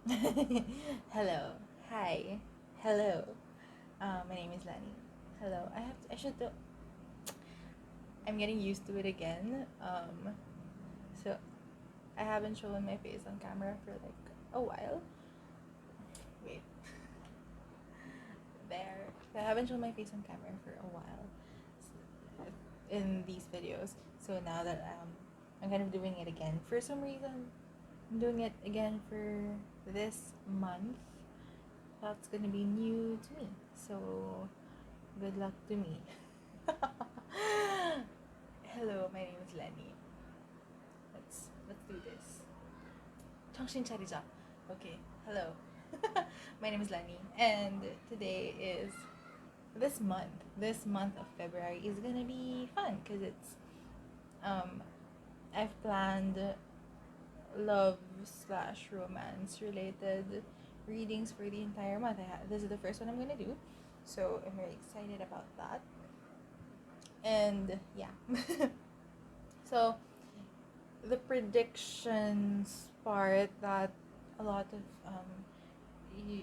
Hello. Hi. Hello. My name is Lani. Hello. I should do. I'm getting used to it again. So I haven't shown my face on camera for like a while. Wait. There. So I haven't shown my face on camera for a while in these videos. So now that I'm kind of doing it again. For some reason, I'm doing it again for this month. That's gonna be new to me. So good luck to me. Hello, my name is Lenny. Let's do this. 정신 차리자. Okay. Hello. My name is Lenny, and today is this month. This month of February is gonna be fun because it's um I've planned love slash romance related readings for the entire month. This is the first one I'm gonna do, so I'm very excited about that. And yeah, so the predictions part that a lot of you,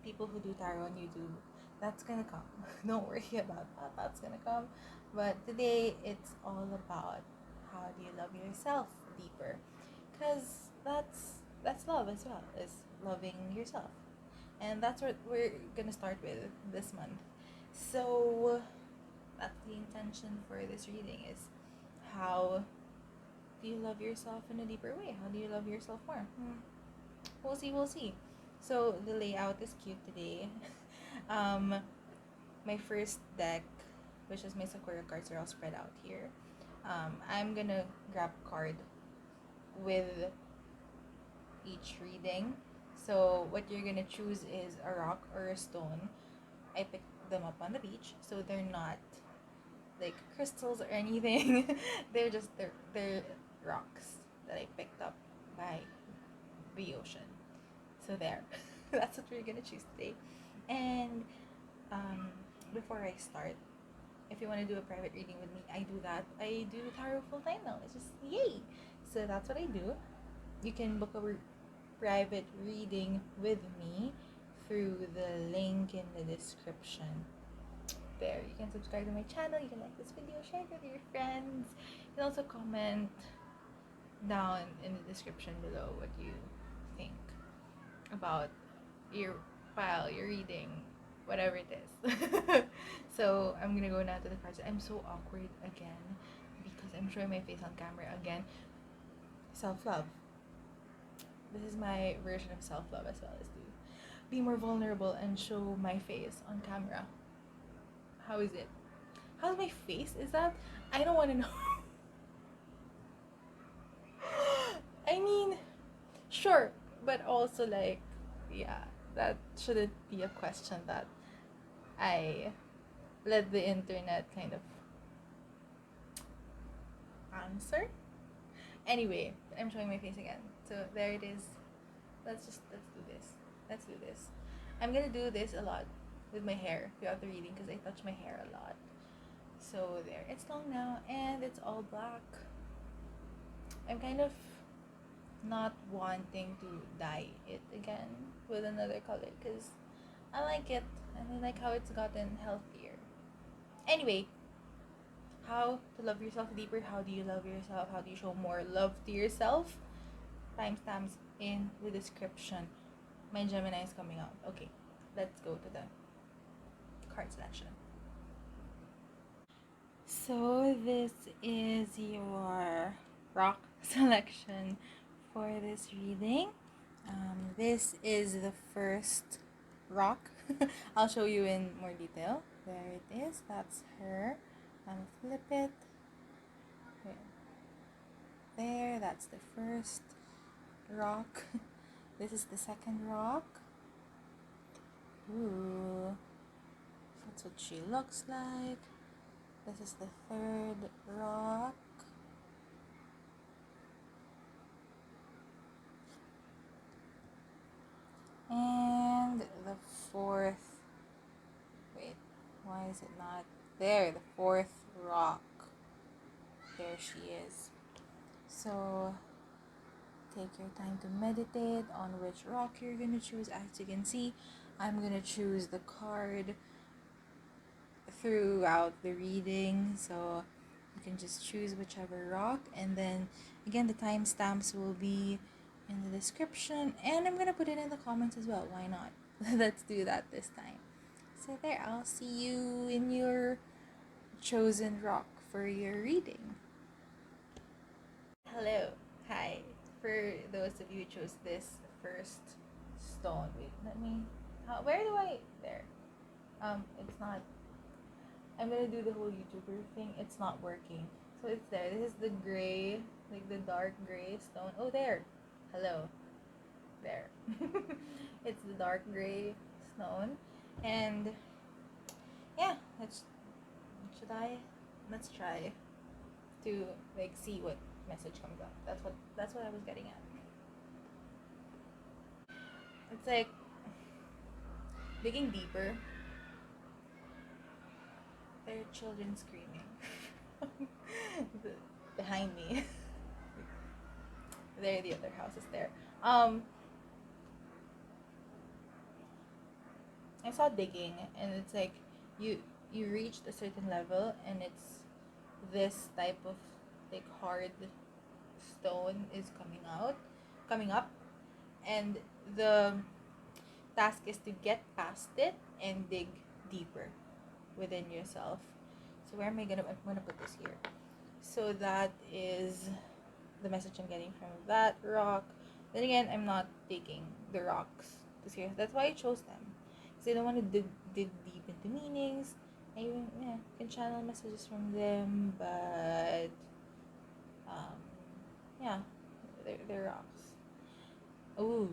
people who do tarot on YouTube, that's gonna come. Don't worry about that. That's gonna come. But today it's all about how do you love yourself deeper, because that's love as well, is loving yourself, and that's what we're gonna start with this month. So that's the intention for this reading, is how do you love yourself in a deeper way? How do you love yourself more? We'll see, we'll see. So the layout is cute today. um, my first deck, which is my Sakura cards, are all spread out here. I'm gonna grab a card with each reading. So what you're gonna choose is a rock or a stone. I picked them up on the beach, so they're not like crystals or anything. They're rocks that I picked up by the ocean. So there, that's what we're gonna choose today. And um, before I start, if you want to do a private reading with me, I do that. I do tarot full time now. It's just yay. So that's what I do. You can book a private reading with me through the link in the description. There, you can subscribe to my channel. You can like this video, share it with your friends. You can also comment down in the description below what you think about your file, your reading, whatever it is. So I'm gonna go now to the cards. I'm so awkward again because I'm showing my face on camera again. Self-love. This is my version of self-love as well, is to be more vulnerable and show my face on camera. How is it? How's my face? Is that? I don't want to know. I mean, sure, but also like, yeah, that shouldn't be a question that I let the internet kind of answer. Anyway, I'm showing my face again. So there it is. Let's do this. Let's do this. I'm gonna do this a lot with my hair throughout the reading because I touch my hair a lot. So there, it's long now and it's all black. I'm kind of not wanting to dye it again with another color because I like it and I like how it's gotten healthier. Anyway, how to love yourself deeper. How do you love yourself? How do you show more love to yourself? Timestamps in the description. My Gemini is coming out. Okay, let's go to the card selection. So this is your rock selection for this reading. This is the first rock. I'll show you in more detail. There it is. That's her. Flip it. There. That's the first rock. This is the second rock. Ooh. That's what she looks like. This is the third rock. And the fourth. Wait, why is it not there? The fourth rock. There she is. So take your time to meditate on which rock you're gonna choose. As you can see, I'm gonna choose the card throughout the reading, so you can just choose whichever rock, and then again the timestamps will be in the description, and I'm gonna put it in the comments as well. Why not? Let's do that this time. So there, I'll see you in your chosen rock for your reading. Hello, hi. For those of you who chose this first stone, wait, where do I, there. It's not, I'm gonna do the whole YouTuber thing. It's not working. So it's there. This is the gray, like the dark gray stone. Oh, there. Hello. There. It's the dark gray stone. And yeah, let's try to like see what message comes up. That's what I was getting at. It's like digging deeper. There are children screaming behind me. There, the other house is there. I saw digging, and it's like you reached a certain level, and it's this type of like hard stone is coming up, and the task is to get past it and dig deeper within yourself. So where am I gonna? I'm gonna put this here. So that is the message I'm getting from that rock. Then again, I'm not taking the rocks to serious. That's why I chose them, because I don't want to dig deep into meanings. I even can channel messages from them, but yeah, they're rocks. Oh,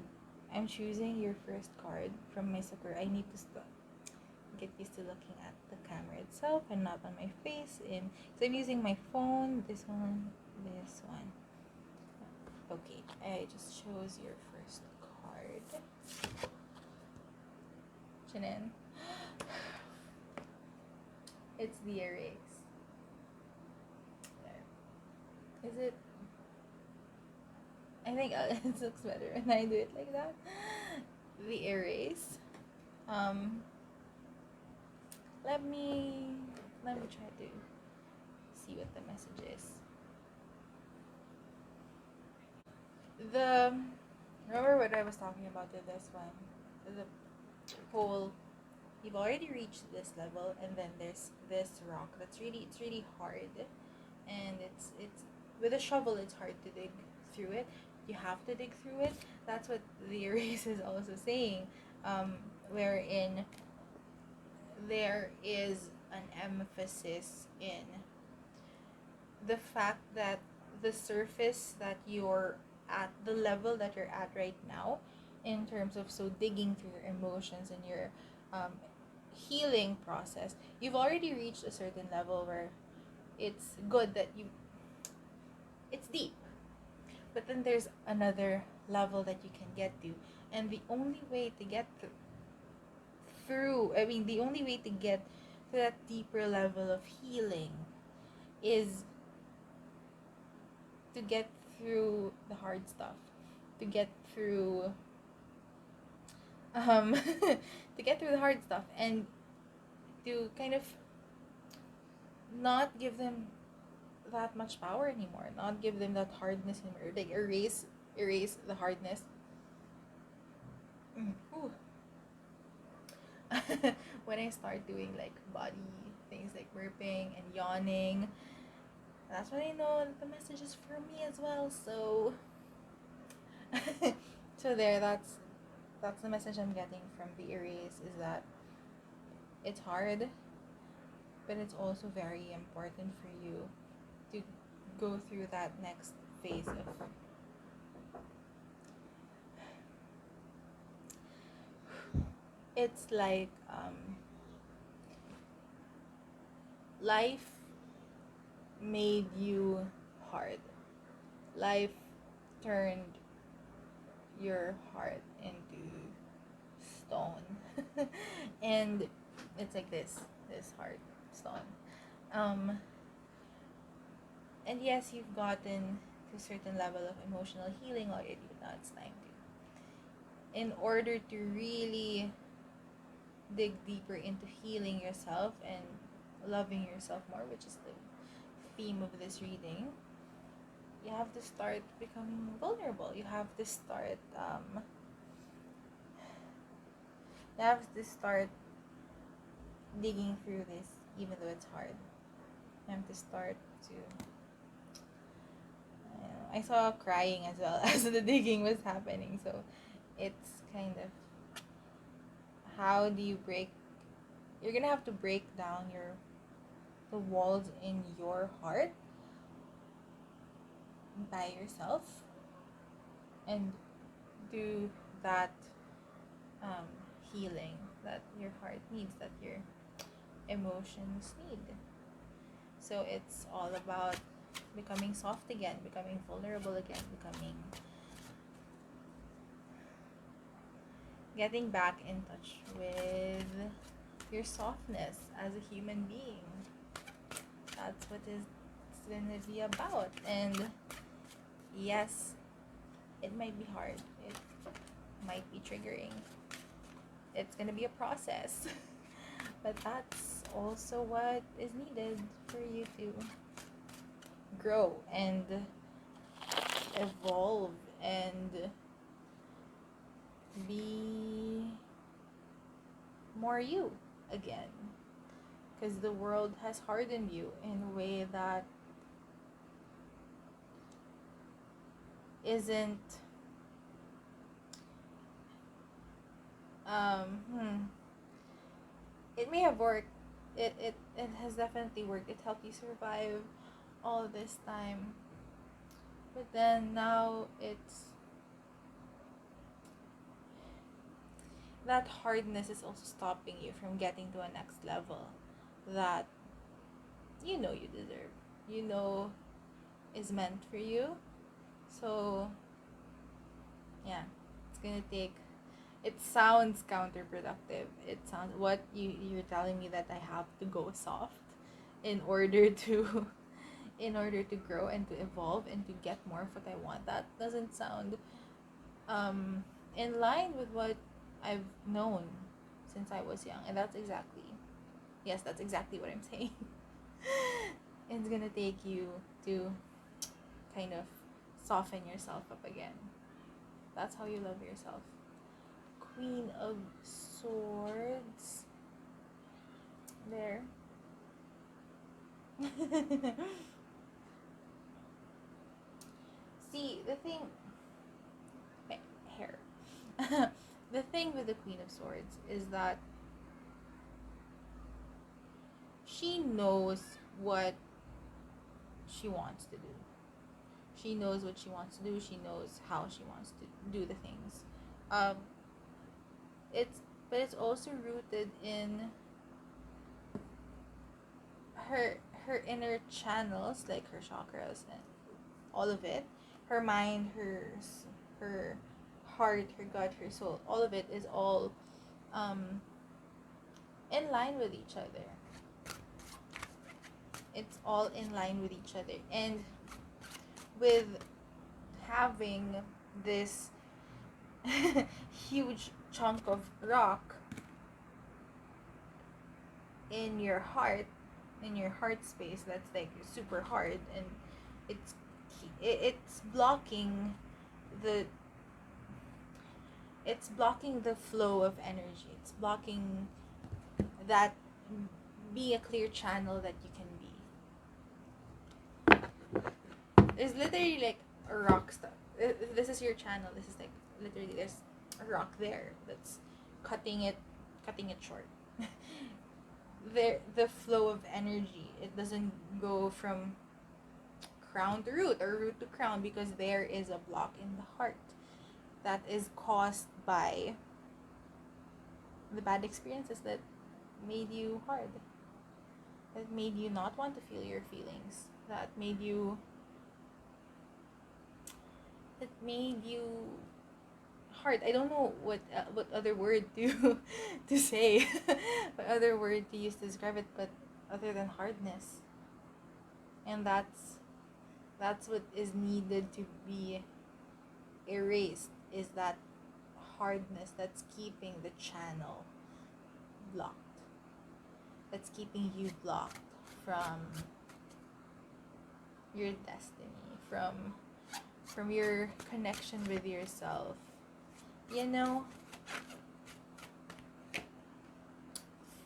I'm choosing your first card from my Sakura. I need to get used to looking at the camera itself and not on my face. So I'm using my phone. This one. Okay, I just chose your first card. Chinen. It's the erase. There. Is it? I think it looks better when I do it like that. The erase. Let me try to see what the message is. Remember what I was talking about with this one? The whole, you've already reached this level, and then there's this rock it's really hard, and it's with a shovel it's hard to dig through it. You have to dig through it. That's what the erase is also saying, wherein there is an emphasis in the fact that the surface that you're at, the level that you're at right now, in terms of digging through your emotions and your healing process, you've already reached a certain level where it's good that it's deep, but then there's another level that you can get to, and the only way to get the only way to get to that deeper level of healing is to get through the hard stuff, to get through to get through the hard stuff, and to kind of not give them that much power anymore, not give them that hardness anymore, like erase the hardness. When I start doing like body things like burping and yawning, that's when I know that the message is for me as well. So so there, that's the message I'm getting from the erase, is that it's hard, but it's also very important for you to go through that next phase of it's like life made you hard. Life turned your heart into stone. And it's like this hard stone. And yes, you've gotten to a certain level of emotional healing already. Now it's time to, in order to really dig deeper into healing yourself and loving yourself more, which is the theme of this reading, you have to start becoming vulnerable. You have to start digging through this, even though it's hard. You have to start to, I saw crying as well as the digging was happening. So it's kind of, how do you break, you're gonna have to break down the walls in your heart by yourself and do that healing that your heart needs, that your emotions need. So it's all about becoming soft again, becoming vulnerable again, getting back in touch with your softness as a human being. That's what it's gonna be about. And yes, it might be hard, it might be triggering, it's gonna be a process. But that's also what is needed for you to grow and evolve and be more you again. Because the world has hardened you in a way that isn't it may have worked. It has definitely worked. It helped you survive all this time. But then now it's, that hardness is also stopping you from getting to a next level that you know you deserve, you know is meant for you. So yeah, it's gonna take, it sounds counterproductive. It sounds, what you're telling me that I have to go soft in order to in order to grow and to evolve and to get more of what I want. That doesn't sound in line with what I've known since I was young. And that's exactly what I'm saying. It's gonna take you to kind of soften yourself up again. That's how you love yourself. Queen of Swords. There. See, the thing... hair. The thing with the Queen of Swords is that she knows what she wants to do. She knows what she wants to do. She knows how she wants to do the things. It's also rooted in her inner channels, like her chakras and all of it. Her mind, her heart, her gut, her soul. All of it is all in line with each other. It's all in line with each other. And with having this huge chunk of rock in your heart space, that's like super hard, and it's blocking the flow of energy. It's blocking that, be a clear channel that you can be. There's literally like a rock stuff. This is your channel. This is like literally, there's a rock there that's cutting it short. The flow of energy, it doesn't go from crown to root or root to crown, because there is a block in the heart that is caused by the bad experiences that made you hard, that made you not want to feel your feelings, that made you hard. I don't know what other word to say, what other word to use to describe it, but other than hardness. And that's That's what is needed to be erased, is that hardness that's keeping the channel blocked. That's keeping you blocked from your destiny, from your connection with yourself. You know,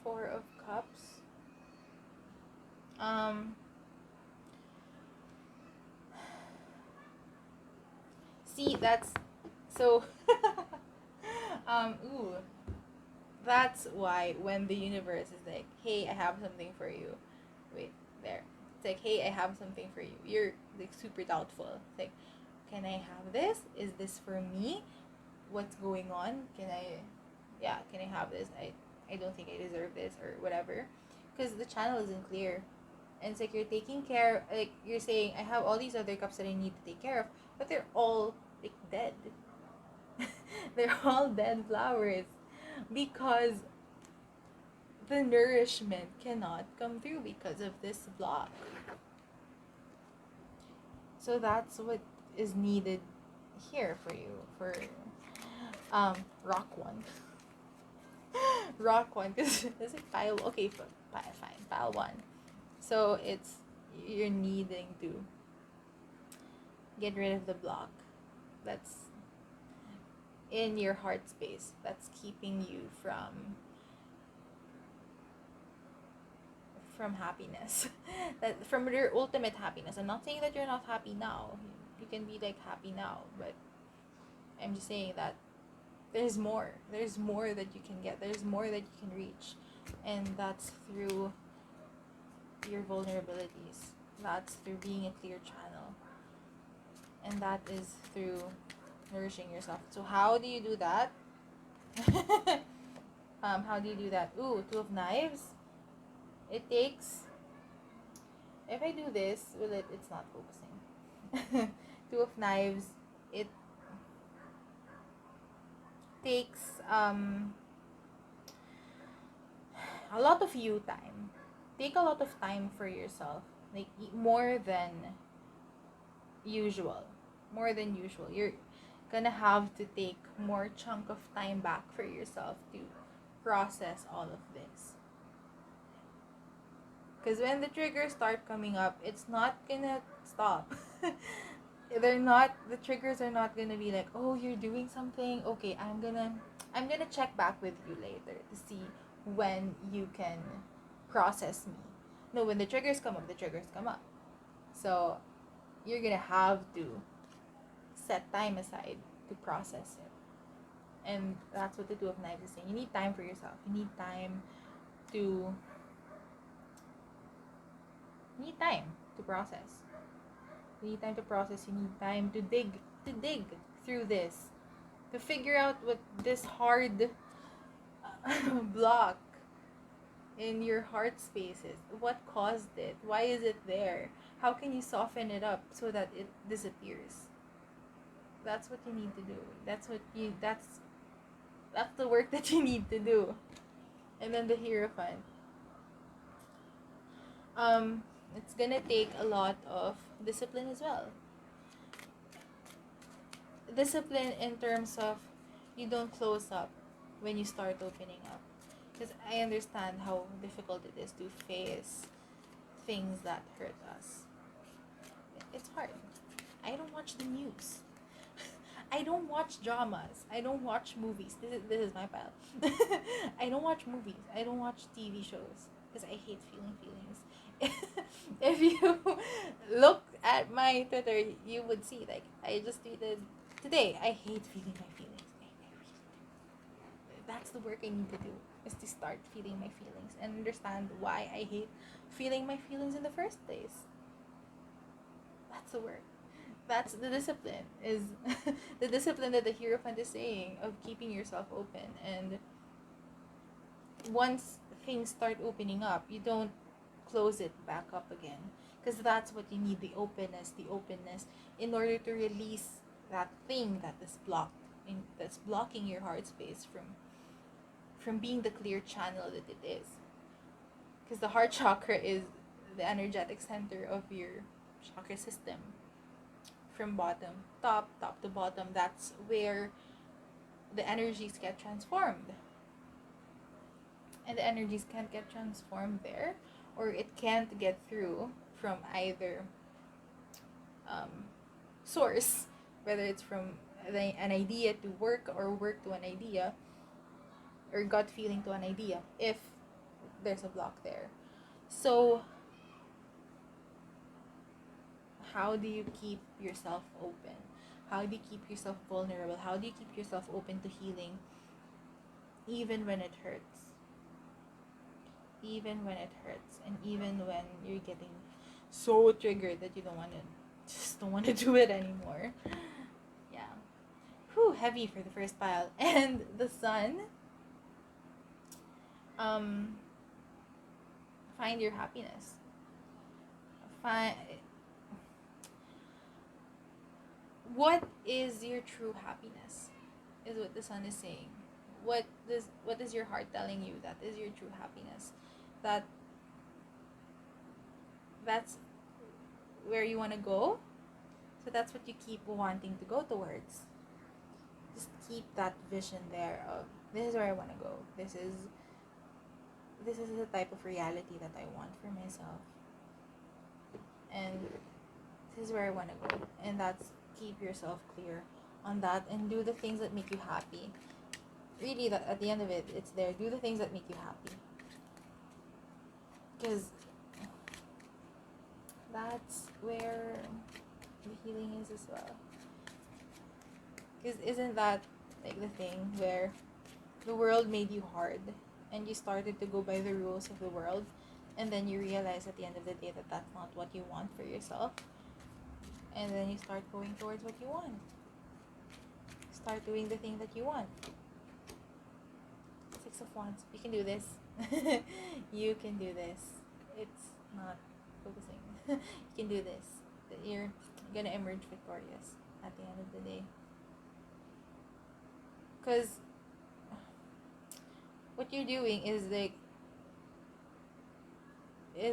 Four of Cups. See, that's so ooh, that's why when the universe is like, hey, I have something for you. Wait, there. It's like, hey, I have something for you. You're like super doubtful. It's like, can I have this? Is this for me? What's going on? Can I have this? I don't think I deserve this or whatever. Because the channel isn't clear. And it's like you're taking care, like you're saying, I have all these other cups that I need to take care of, but they're all like dead. They're all dead flowers because the nourishment cannot come through because of this block. So that's what is needed here for you, for rock one. Rock one, because is it pile? Okay, fine, pile one. So it's, you're needing to get rid of the block that's in your heart space, that's keeping you from happiness. That from your ultimate happiness. I'm not saying that you're not happy now. You can be like happy now, but I'm just saying that there's more. There's more that you can get. There's more that you can reach. And that's through your vulnerabilities. That's through being a clear channel. And that is through nourishing yourself. So how do you do that? How do you do that? Ooh, Two of Knives. It takes, if I do this, it's not focusing. Two of Knives, it takes a lot of you time. Take a lot of time for yourself, like more than usual. You're gonna have to take more chunk of time back for yourself to process all of this. Because when the triggers start coming up, it's not gonna stop. The triggers are not gonna be like, oh, you're doing something, okay, I'm gonna check back with you later to see when you can process me. No, when the triggers come up, the triggers come up. So you're gonna have to set time aside to process it. And that's what the Two of Knives is saying. You need time for yourself. You need time to process. You need time to process. You need time to dig through this, to figure out what this hard block in your heart space is. What caused it? Why is it there? How can you soften it up so that it disappears? That's what you need to do. That's the work that you need to do. And then the Hierophant. It's gonna take a lot of discipline as well. Discipline in terms of you don't close up when you start opening up. Because I understand how difficult it is to face things that hurt us. It's hard. I don't watch the news. I don't watch dramas. I don't watch movies. This is my pal. I don't watch movies. I don't watch TV shows because I hate feeling feelings. If you look at my Twitter, you would see, like, I just tweeted today, I hate feeling my feelings. That's the work I need to do, is to start feeling my feelings and understand why I hate feeling my feelings in the first place. That's the work. That's the discipline, is the discipline that the Hierophant is saying, of keeping yourself open. And once things start opening up, you don't close it back up again, because that's what you need, the openness in order to release that thing that is blocked, that's blocking your heart space from being the clear channel that it is. Because the heart chakra is the energetic center of your chakra system. from top to bottom. That's where the energies get transformed. And the energies can't get transformed there, or it can't get through from either source, whether it's from an idea to work, or work to an idea, or gut feeling to an idea, if there's a block there. So how do you keep yourself open? How do you keep yourself vulnerable? How do you keep yourself open to healing, even when it hurts? Even when it hurts, and even when you're getting so triggered that you don't want to do it anymore. Yeah. Whew, heavy for the first pile. And the sun. Find your happiness. What is your true happiness, is what the sun is saying. What is your heart telling you that is your true happiness? That's where you want to go. So that's what you keep wanting to go towards. Just keep that vision there of, this is where I want to go. This is the type of reality that I want for myself. And this is where I want to go. And that's, keep yourself clear on that, and do the things that make you happy. Really, that at the end of it, it's there. Do the things that make you happy. Because that's where the healing is as well. Because isn't that like the thing where the world made you hard, and you started to go by the rules of the world, and then you realize at the end of the day that that's not what you want for yourself, and then you start going towards what you want. Start doing the thing that you want. 6 of Wands. You can do this. You can do this. It's not focusing. You can do this. You're gonna emerge victorious at the end of the day. Because what you're doing is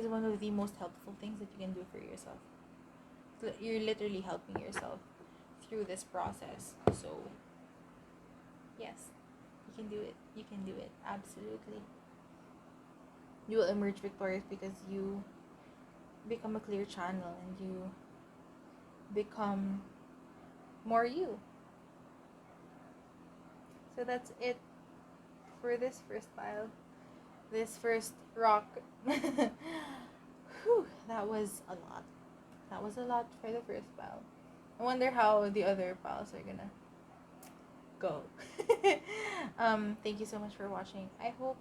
one of the most helpful things that you can do for yourself. You're literally helping yourself through this process. So yes, you can do it. You can do it. Absolutely. You will emerge victorious because you become a clear channel, and you become more you. So that's it for this first pile. This first rock. Whew, that was a lot. That was a lot for the first pile. I wonder how the other piles are gonna go. Thank you so much for watching. I hope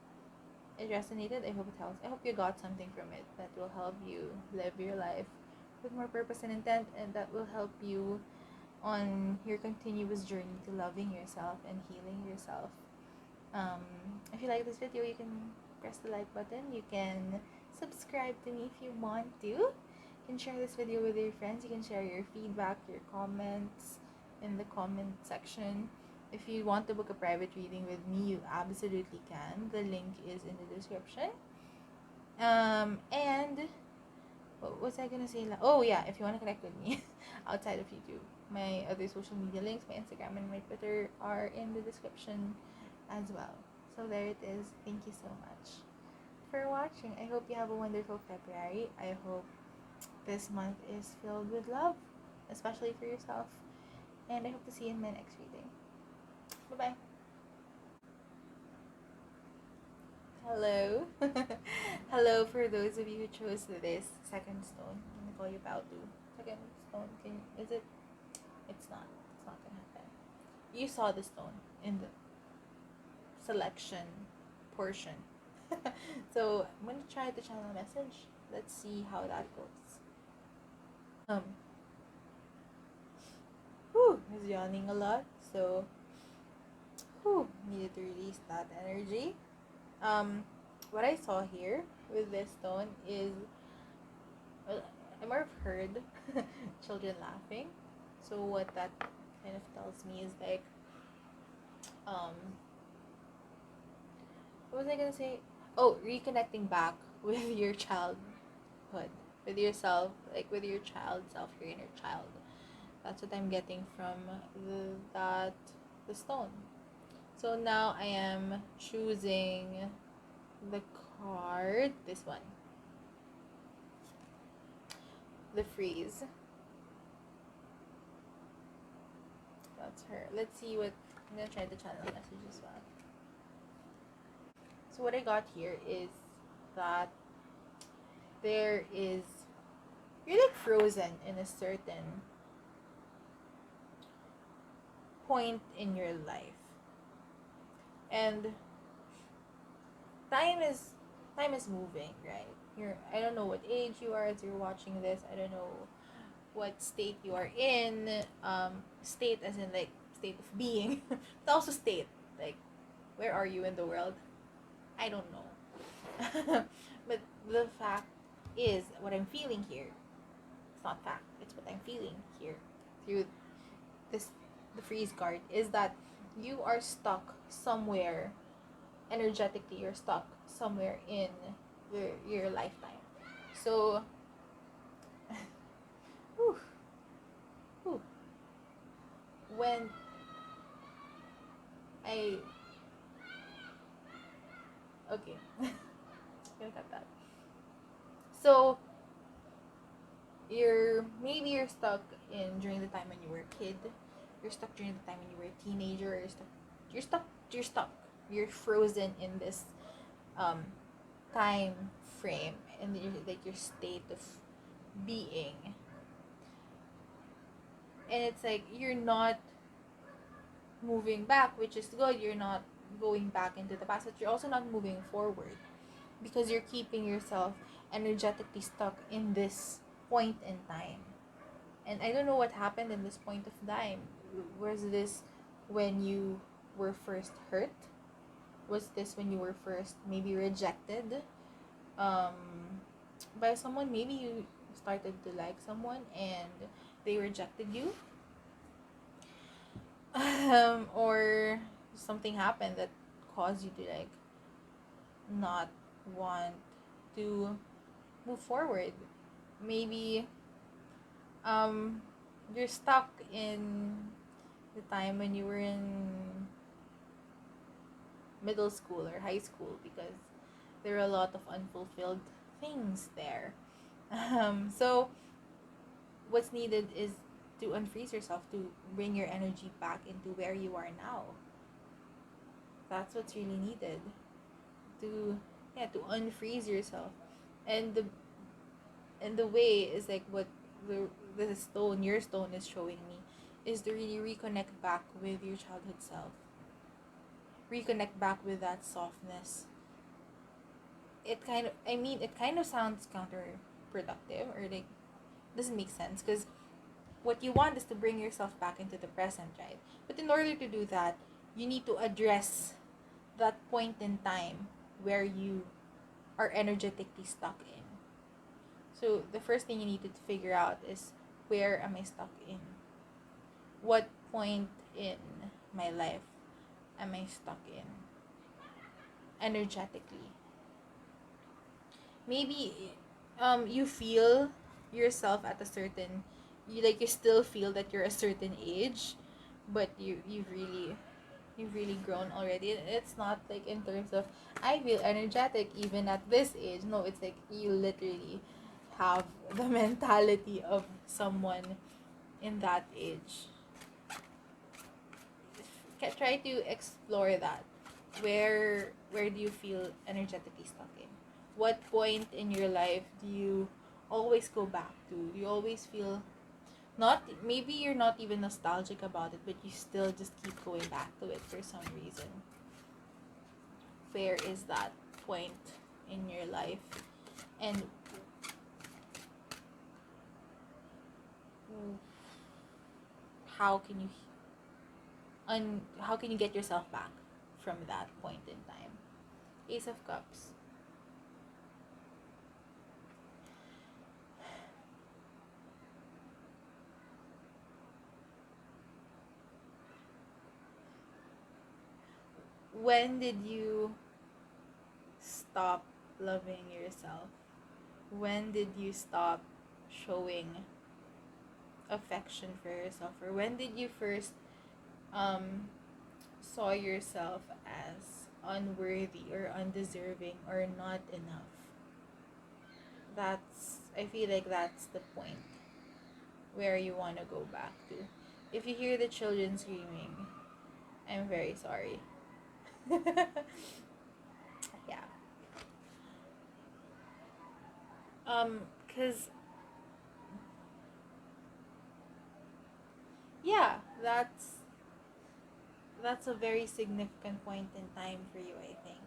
it resonated. I hope it helps. I hope you got something from it that will help you live your life with more purpose and intent, and that will help you on your continuous journey to loving yourself and healing yourself. If you like this video, you can press the like button. You can subscribe to me if you want to. You can share this video with your friends. You can share your feedback, your comments in the comment section. If you want to book a private reading with me, you absolutely can. The link is in the description. And what was I gonna say? Oh yeah, if you want to connect with me outside of YouTube, my other social media links, my Instagram and my Twitter, are in the description as well. So there it is. Thank you so much for watching. I hope you have a wonderful February. I hope this month is filled with love, especially for yourself. And I hope to see you in my next reading. Bye-bye. Hello. Hello for those of you who chose this second stone. I'm gonna call you Baudu. Second stone. Is it? It's not. It's not gonna happen. You saw the stone in the selection portion. So I'm gonna try to channel a message. Let's see how that goes. I was yawning a lot, so needed to release that energy. What I saw here with this stone is, I more have heard children laughing. So what that kind of tells me is like, what was I gonna say? Oh, reconnecting back with your childhood, with yourself, like with your child self, your inner child. That's what I'm getting from the stone. So now I am choosing the card, this one, the freeze. That's her. Let's see what, I'm gonna try the channel message as well. So what I got here is that you're like frozen in a certain point in your life, and time is moving, right? I don't know what age you are as you're watching this. I don't know what state you are in. State as in like state of being. It's also state, like where are you in the world? I don't know. But the fact is, what I'm feeling here, it's not fact, it's what I'm feeling here through the freeze card, is that you are stuck somewhere energetically. You're stuck somewhere in your lifetime. So whew, whew, when I okay gonna cut that. So you're stuck in during the time when you were a kid. You're stuck during the time when you were a teenager. You're frozen in this time frame, and like your state of being, and it's like you're not moving back, which is good. You're not going back into the past, but you're also not moving forward, because you're keeping yourself energetically stuck in this point in time. And I don't know what happened in this point of time. Was this when you were first hurt? Was this when you were first maybe rejected by someone? Maybe you started to like someone and they rejected you. Or something happened that caused you to like not want to move forward. Maybe you're stuck in the time when you were in middle school or high school, because there are a lot of unfulfilled things there. So what's needed is to unfreeze yourself, to bring your energy back into where you are now. That's what's really needed, to unfreeze yourself. And the way is like what the stone, your stone, is showing me, is to really reconnect back with your childhood self. Reconnect back with that softness. It kind of sounds counterproductive, or like doesn't make sense, because what you want is to bring yourself back into the present, right? But in order to do that, you need to address that point in time where you are energetically stuck in. So the first thing you need to figure out is, where am I stuck in? What point in my life am I stuck in energetically? Maybe you feel yourself at a certain, you still feel that you're a certain age, but you've really grown already. It's not like in terms of, I feel energetic even at this age. No, it's like you literally have the mentality of someone in that age. Try to explore that. Where do you feel energetically stuck in? What point in your life do you always go back to? Do you always feel, not, maybe you're not even nostalgic about it, but you still just keep going back to it for some reason? Where is that point in your life? And how can you get yourself back from that point in time? Ace of Cups. When did you stop loving yourself? When did you stop showing affection for yourself, or when did you first saw yourself as unworthy or undeserving or not enough? I feel like that's the point where you want to go back to. If you hear the children screaming, I'm very sorry. Yeah. Cause yeah, that's a very significant point in time for you, I think.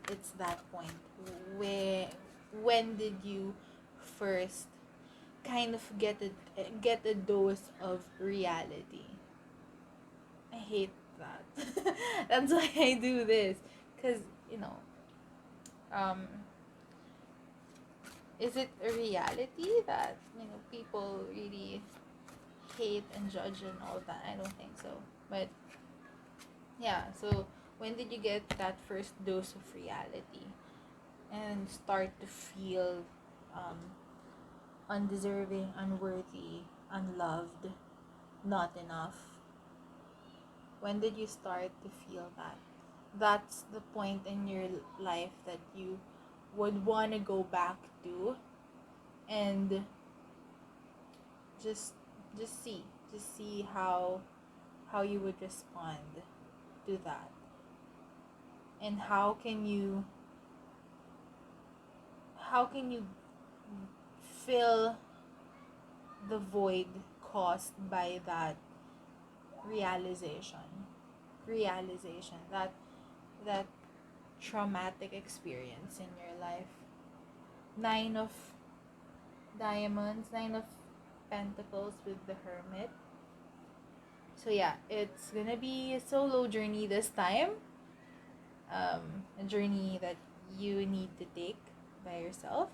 It's that point where when did you first kind of get a dose of reality? I hate that. That's why I do this, cuz you know, um is it a reality that people really hate and judge and all that? I don't think so. But yeah, so when did you get that first dose of reality and start to feel um, undeserving, unworthy, unloved, not enough? When did you start to feel that? That's the point in your life that you would want to go back to and just see how you would respond to that, and how can you fill the void caused by that realization that traumatic experience in your life. 9 of diamonds, 9 of pentacles with the hermit. So yeah, it's gonna be a solo journey this time. A journey that you need to take by yourself.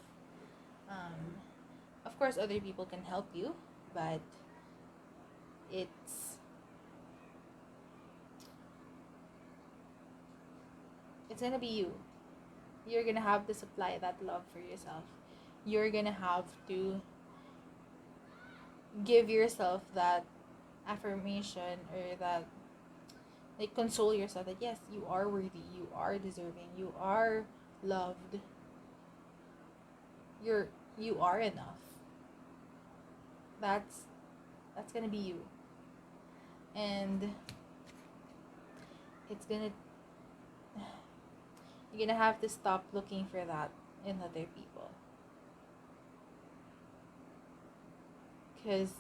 um, of course other people can help you, but it's it's gonna be you. You're gonna have to supply that love for yourself. You're gonna have to give yourself that affirmation, or that, like, console yourself that yes, you are worthy, you are deserving, you are loved, you are enough. That's gonna be you. And it's gonna you're gonna have to stop looking for that in other people, because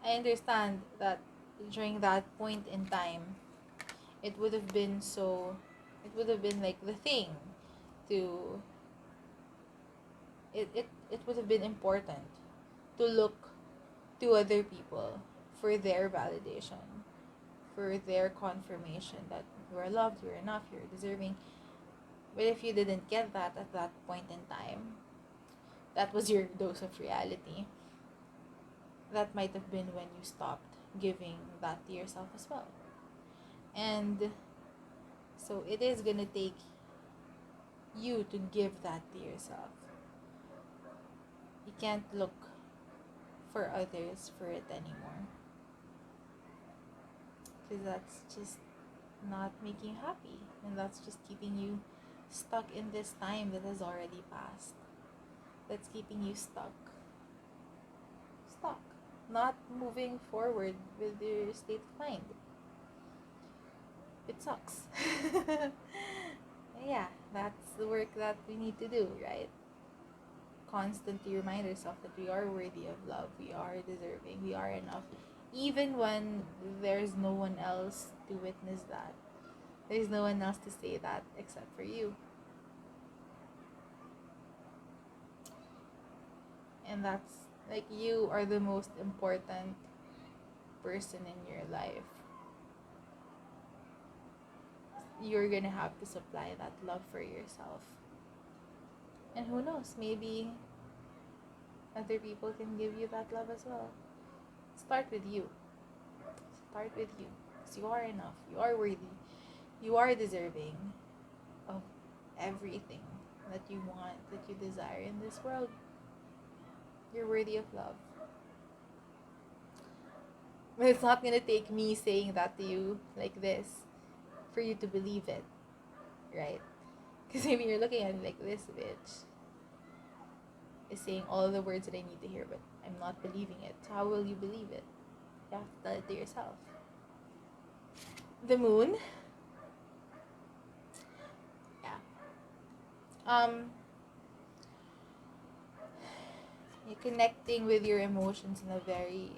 I understand that during that point in time, it would have been like the thing to it would have been important to look to other people for their validation, for their confirmation that you are loved, you're enough, you're deserving. But if you didn't get that at that point in time, that was your dose of reality. That might have been when you stopped giving that to yourself as well. And so it is gonna take you to give that to yourself. You can't look for others for it anymore, because that's just not making you happy, and that's just keeping you stuck in this time that has already passed. That's keeping you stuck, not moving forward with your state of mind. It sucks. Yeah, that's the work that we need to do, right? Constantly remind ourselves that we are worthy of love, we are deserving, we are enough, even when there's no one else to witness that. There's no one else to say that except for you. And that's, like, you are the most important person in your life. You're gonna have to supply that love for yourself. And who knows, maybe other people can give you that love as well. Start with you. Start with you. Because you are enough. You are worthy. You are deserving of everything that you want, that you desire in this world. You're worthy of love. But it's not gonna take me saying that to you like this for you to believe it, right? Because maybe you're looking at me like, this bitch is saying all the words that I need to hear, but I'm not believing it. So how will you believe it? You have to tell it to yourself. The moon. Yeah. You're connecting with your emotions in a very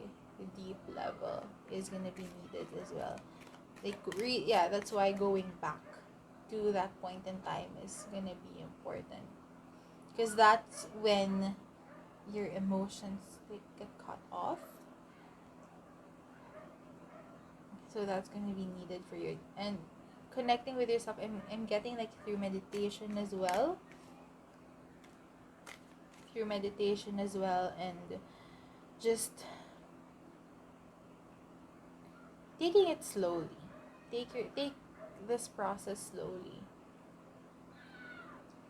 deep level is gonna be needed as well. Like, yeah, that's why going back to that point in time is gonna be important, because that's when your emotions get cut off. So that's gonna be needed for you. And connecting with yourself, I'm getting like through meditation as well. And just taking it slowly. Take this process slowly.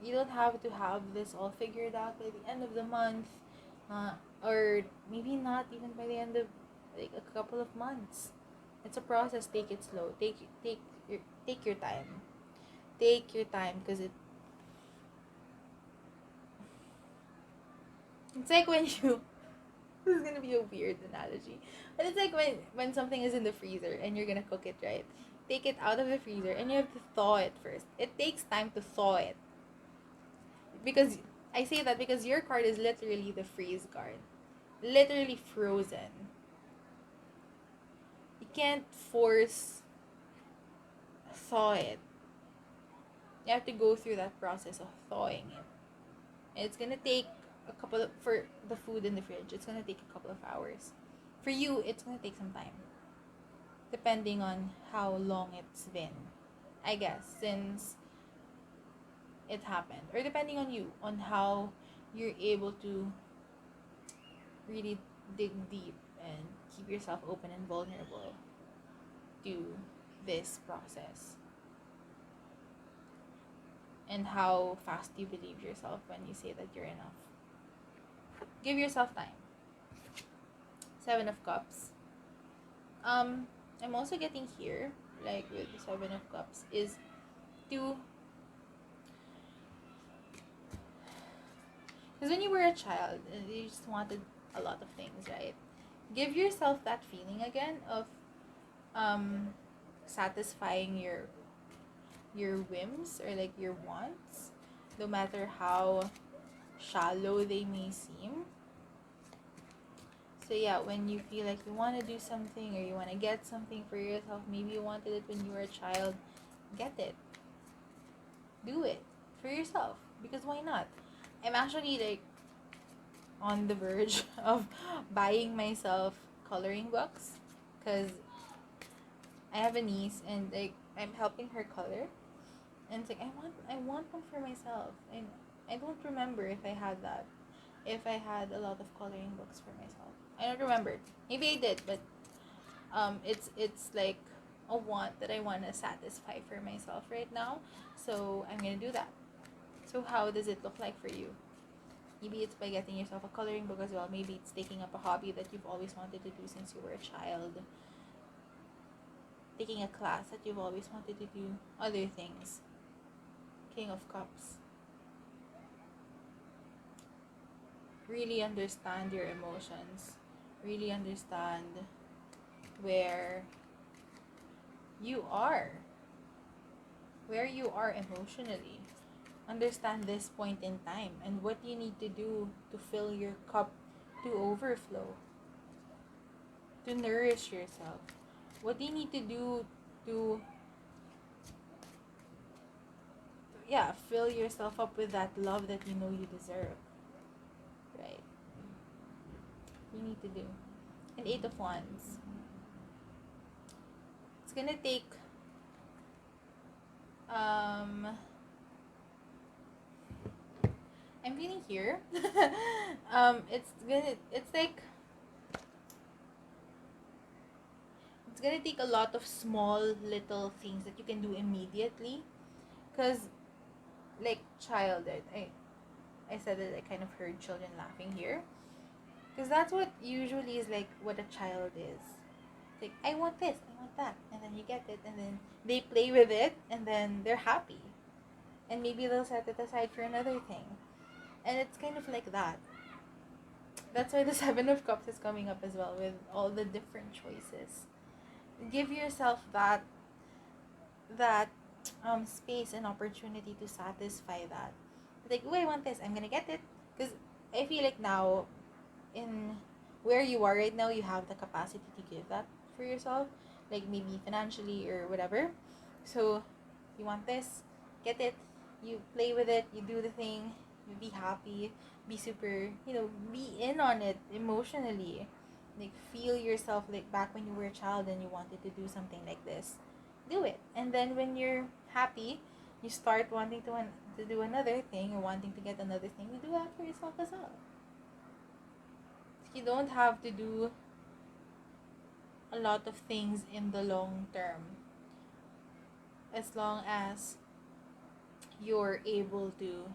You don't have to have this all figured out by the end of the month, or maybe not even by the end of like a couple of months. It's a process. Take it slow. Take your time. Take your time, because it's like when you this is gonna be a weird analogy, but it's like when something is in the freezer and you're gonna cook it, right? Take it out of the freezer and you have to thaw it first. It takes time to thaw it, because I say that because your card is literally the freeze card, literally frozen. You can't force thaw it. You have to go through that process of thawing it. And it's gonna take for the food in the fridge, it's gonna take a couple of hours. For you, it's gonna take some time, depending on how long it's been, I guess, since it happened, or depending on you, on how you're able to really dig deep and keep yourself open and vulnerable to this process, and how fast you believe yourself when you say that you're enough. Give yourself time. 7 of Cups. I'm also getting here, like with the 7 of Cups, is to, because when you were a child, you just wanted a lot of things, right? Give yourself that feeling again of satisfying your whims, or like your wants, no matter how shallow they may seem. So yeah, when you feel like you want to do something, or you want to get something for yourself, maybe you wanted it when you were a child, get it. Do it for yourself, because why not? I'm actually like on the verge of buying myself coloring books, because I have a niece and like I'm helping her color, and it's like I want one for myself, and I don't remember if I had that, if I had a lot of coloring books for myself. I don't remember. Maybe I did, but it's like a want that I want to satisfy for myself right now. So I'm gonna do that. So how does it look like for you? Maybe it's by getting yourself a coloring book as well. Maybe it's taking up a hobby that you've always wanted to do since you were a child. Taking a class that you've always wanted to do. Other things. King of Cups. Really understand your emotions. Really understand where you are. Where you are emotionally. Understand this point in time and what you need to do to fill your cup to overflow. To nourish yourself. What do you need to do to fill yourself up with that love that you know you deserve. Right? You need to do. And 8 of Wands. It's gonna take I'm feeling here. It's gonna take a lot of small little things that you can do immediately, because like child, I said that I kind of heard children laughing here. Because that's what usually is like what a child is. Like, I want this, I want that, and then you get it, and then they play with it, and then they're happy, and maybe they'll set it aside for another thing, and it's kind of like that. That's why the Seven of Cups is coming up as well, with all the different choices. Give yourself that space and opportunity to satisfy that. Like, oh, I want this, I'm gonna get it, because I feel like now, in where you are right now, you have the capacity to give that for yourself, like maybe financially or whatever. So you want this, get it, you play with it, you do the thing, you be happy, be super, be in on it emotionally, like feel yourself like back when you were a child and you wanted to do something like this. Do it, and then when you're happy, you start wanting to do another thing or wanting to get another thing. You do that for yourself as well. You don't have to do a lot of things in the long term, as long as you're able to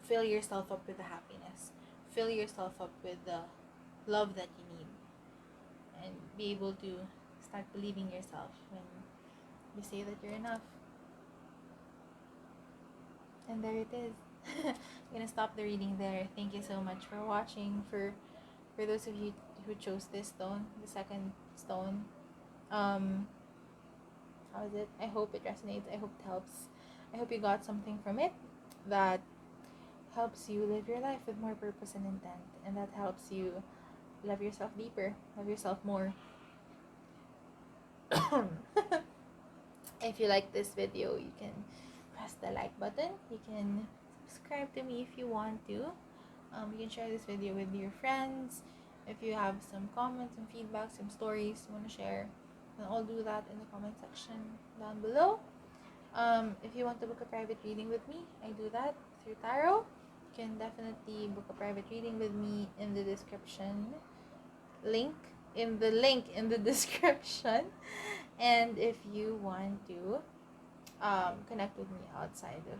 fill yourself up with the happiness, fill yourself up with the love that you need, and be able to start believing yourself when you say that you're enough. And there it is. I'm gonna stop the reading there. Thank you so much for watching. For those of you who chose this stone, the second stone, how is it? I hope it resonates. I hope it helps. I hope you got something from it that helps you live your life with more purpose and intent, and that helps you love yourself deeper, love yourself more. If you like this video, you can press the like button. You can subscribe to me if you want to. You can share this video with your friends. If you have some comments, some feedback, some stories you want to share, then I'll do that in the comment section down below. If you want to book a private reading with me, I do that through tarot. You can definitely book a private reading with me in the description link in the description. And if you want to connect with me outside of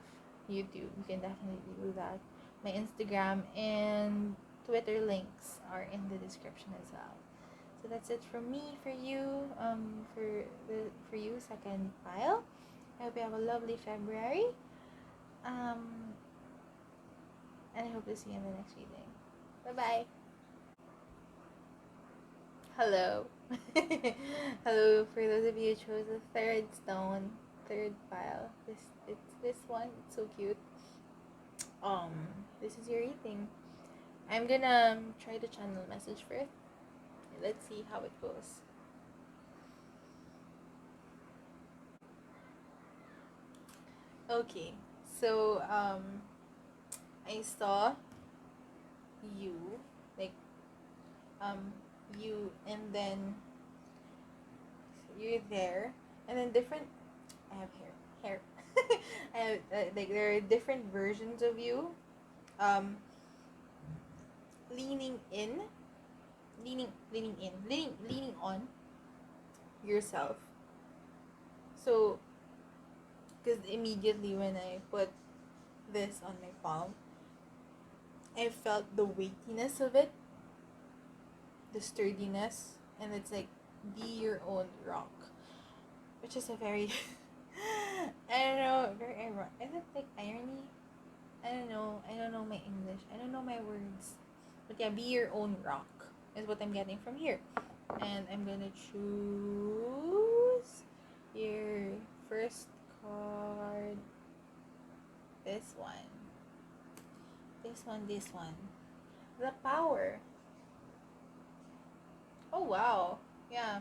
YouTube, you can definitely do that. My Instagram and Twitter links are in the description as well. So that's it from me for you. For you, second pile. I hope you have a lovely February. And I hope to see you in the next reading. Bye bye. Hello. Hello, for those of you who chose the third stone, third pile. It's this one. It's so cute. This is your reading. I'm gonna try to channel a message first. Let's see how it goes. Okay, so I saw you, like you, and then you're there, and then different. I have hair. I have like there are different versions of you, leaning in, leaning on yourself. So, because immediately when I put this on my palm, I felt the weightiness of it, the sturdiness, and it's like, be your own rock, which is a very I don't know, very ironic. Is it like irony? I don't know my English, I don't know my words, but yeah, be your own rock is what I'm getting from here. And I'm gonna choose your first card. This one. The Power. Oh wow. Yeah.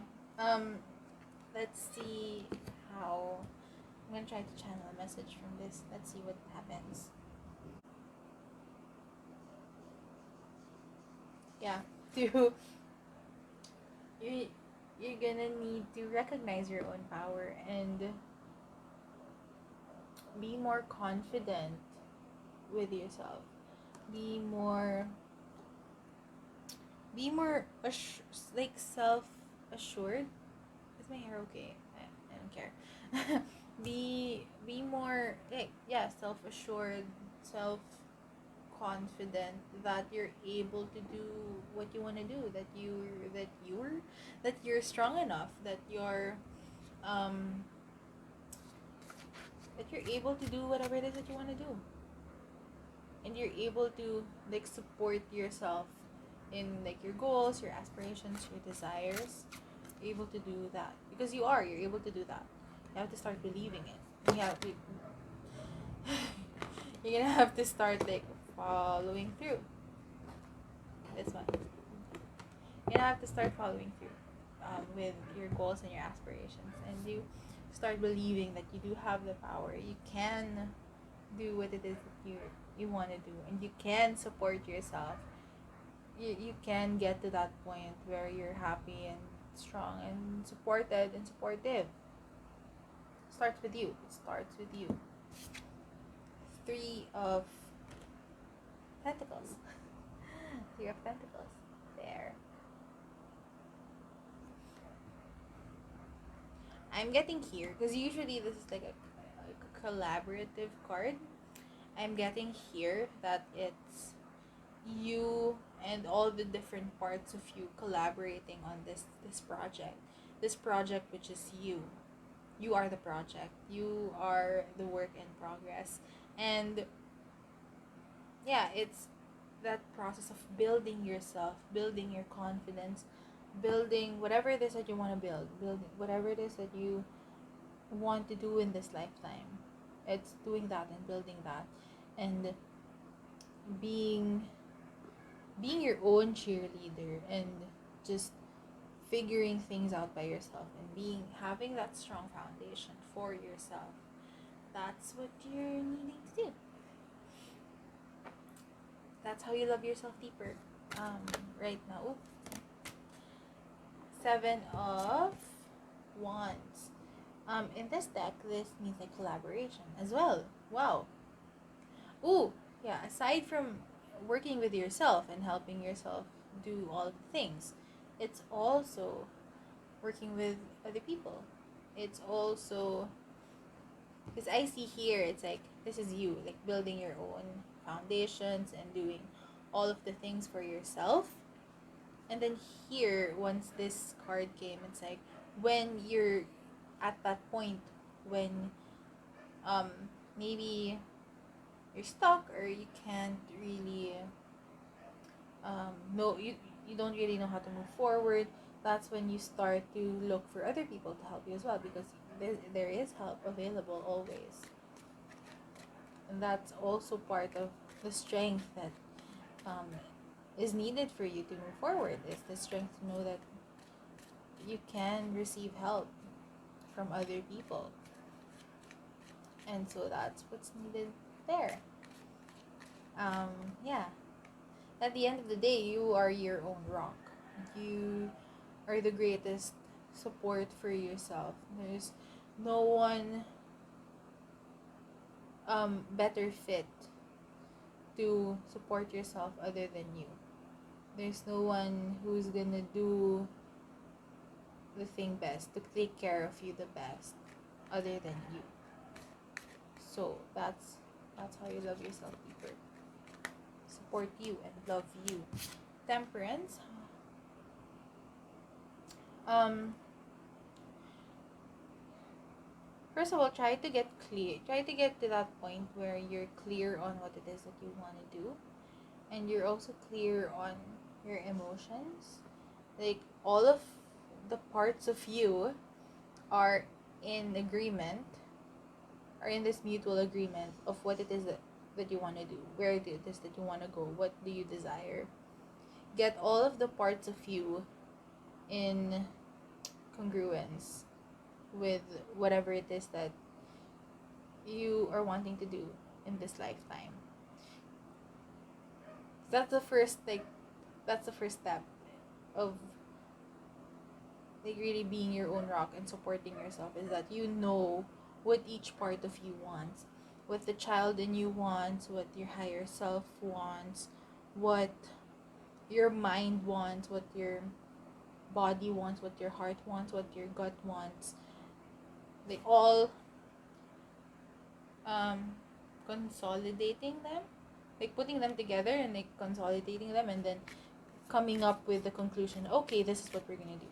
Let's see how. I'm gonna try to channel a message from this. Let's see what happens. Yeah. You're gonna need to recognize your own power and be more confident with yourself. Be more like self-assured. Is my hair okay? I don't care. be more like, yeah, self-assured, confident that you're able to do what you want to do, that you're strong enough, um that you're able to do whatever it is that you want to do, and you're able to like support yourself in like your goals, your aspirations, your desires. You're able to do that because you're able to do that. You have to start believing it. You're gonna have to start like following through. This one. You're gonna have to start following through with your goals and your aspirations, and you start believing that you do have the power. You can do what it is that you want to do, and you can support yourself. You can get to that point where you're happy and strong and supported and supportive. It starts with you. It starts with you. Three of Pentacles. Three of Pentacles. There. I'm getting here because usually this is like a collaborative card. I'm getting here that it's you and all the different parts of you collaborating on this project, which is you are the project, you are the work in progress. And yeah, it's that process of building yourself, building your confidence, building whatever it is that you want to building whatever it is that you want to do in this lifetime. It's doing that and building that, and being your own cheerleader, and just figuring things out by yourself, and having that strong foundation for yourself. That's what you're needing to do. That's how you love yourself deeper. Right now. Ooh. 7 of Wands. In this deck, this means like collaboration as well. Wow. Ooh, yeah. Aside from working with yourself and helping yourself do all the things, it's also working with other people. It's also, because I see here, it's like this is you, like building your own foundations and doing all of the things for yourself. And then here, once this card came, it's like when you're at that point when maybe you're stuck, or you can't really you don't really know how to move forward. That's when you start to look for other people to help you as well, because there is help available always. And that's also part of the strength that is needed for you to move forward, is the strength to know that you can receive help from other people. And so that's what's needed there. Yeah. At the end of the day, you are your own rock. You are the greatest support for yourself. There's no one better fit to support yourself other than you. There's no one who's gonna do the thing best, to take care of you the best, other than you. So that's how you love yourself deeper. Support you and love you. Temperance. First of all, try to get clear. Try to get to that point where you're clear on what it is that you want to do, and you're also clear on your emotions. Like all of the parts of you are in agreement, are in this mutual agreement of what it is that you want to do, where it is that you want to go, what do you desire. Get all of the parts of you in congruence with whatever it is that you are wanting to do in this lifetime. That's the first step of like really being your own rock and supporting yourself, is that you know what each part of you wants, what the child in you wants, what your higher self wants, what your mind wants, what your body wants, what your heart wants, what your gut wants. Like all consolidating them like putting them together and like consolidating them, and then coming up with the conclusion, okay, this is what we're gonna do,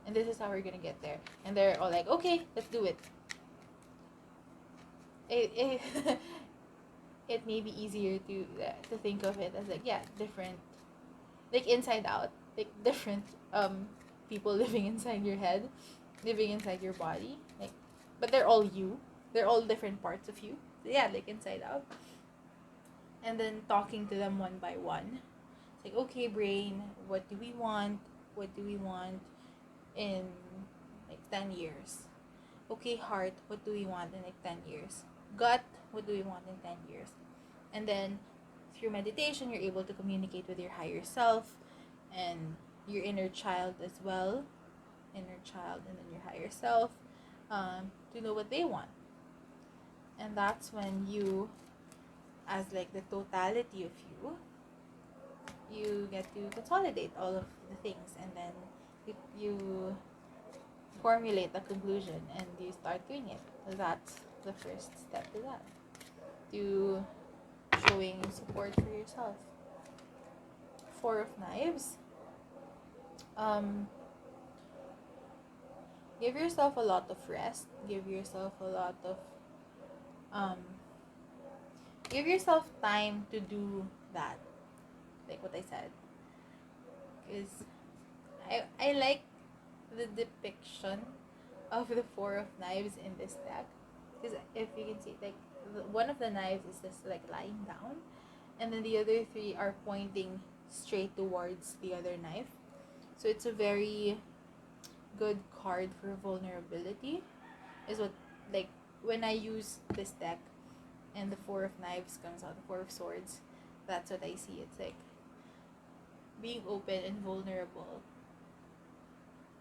and this is how we're gonna get there. And they're all like, okay, let's do it. It it may be easier to think of it as like, yeah, different, like inside out, like different people living inside your head, living inside your body, like, but they're all you, they're all different parts of you. Yeah, like inside out. And then talking to them one by one. It's like, okay, brain, what do we want? What do we want in like 10 years? Okay, heart, what do we want in like 10 years? Gut, what do we want in 10 years? And then through meditation, you're able to communicate with your higher self and your inner child as well. Inner child and then your higher self, to know what they want. And that's when you, as like the totality of you get to consolidate all of the things, and then you formulate a conclusion and you start doing it. So that's the first step to that, to showing support for yourself. Four of Knives. Give yourself a lot of rest. Give yourself a lot of give yourself time to do that, like what I said, because I like the depiction of the Four of Knives in this deck, because if you can see, like, one of the knives is just like lying down, and then the other three are pointing straight towards the other knife. So it's a very good card for vulnerability, is what, like, when I use this deck and the Four of Knives comes out, the Four of Swords, that's what I see. It's like being open and vulnerable.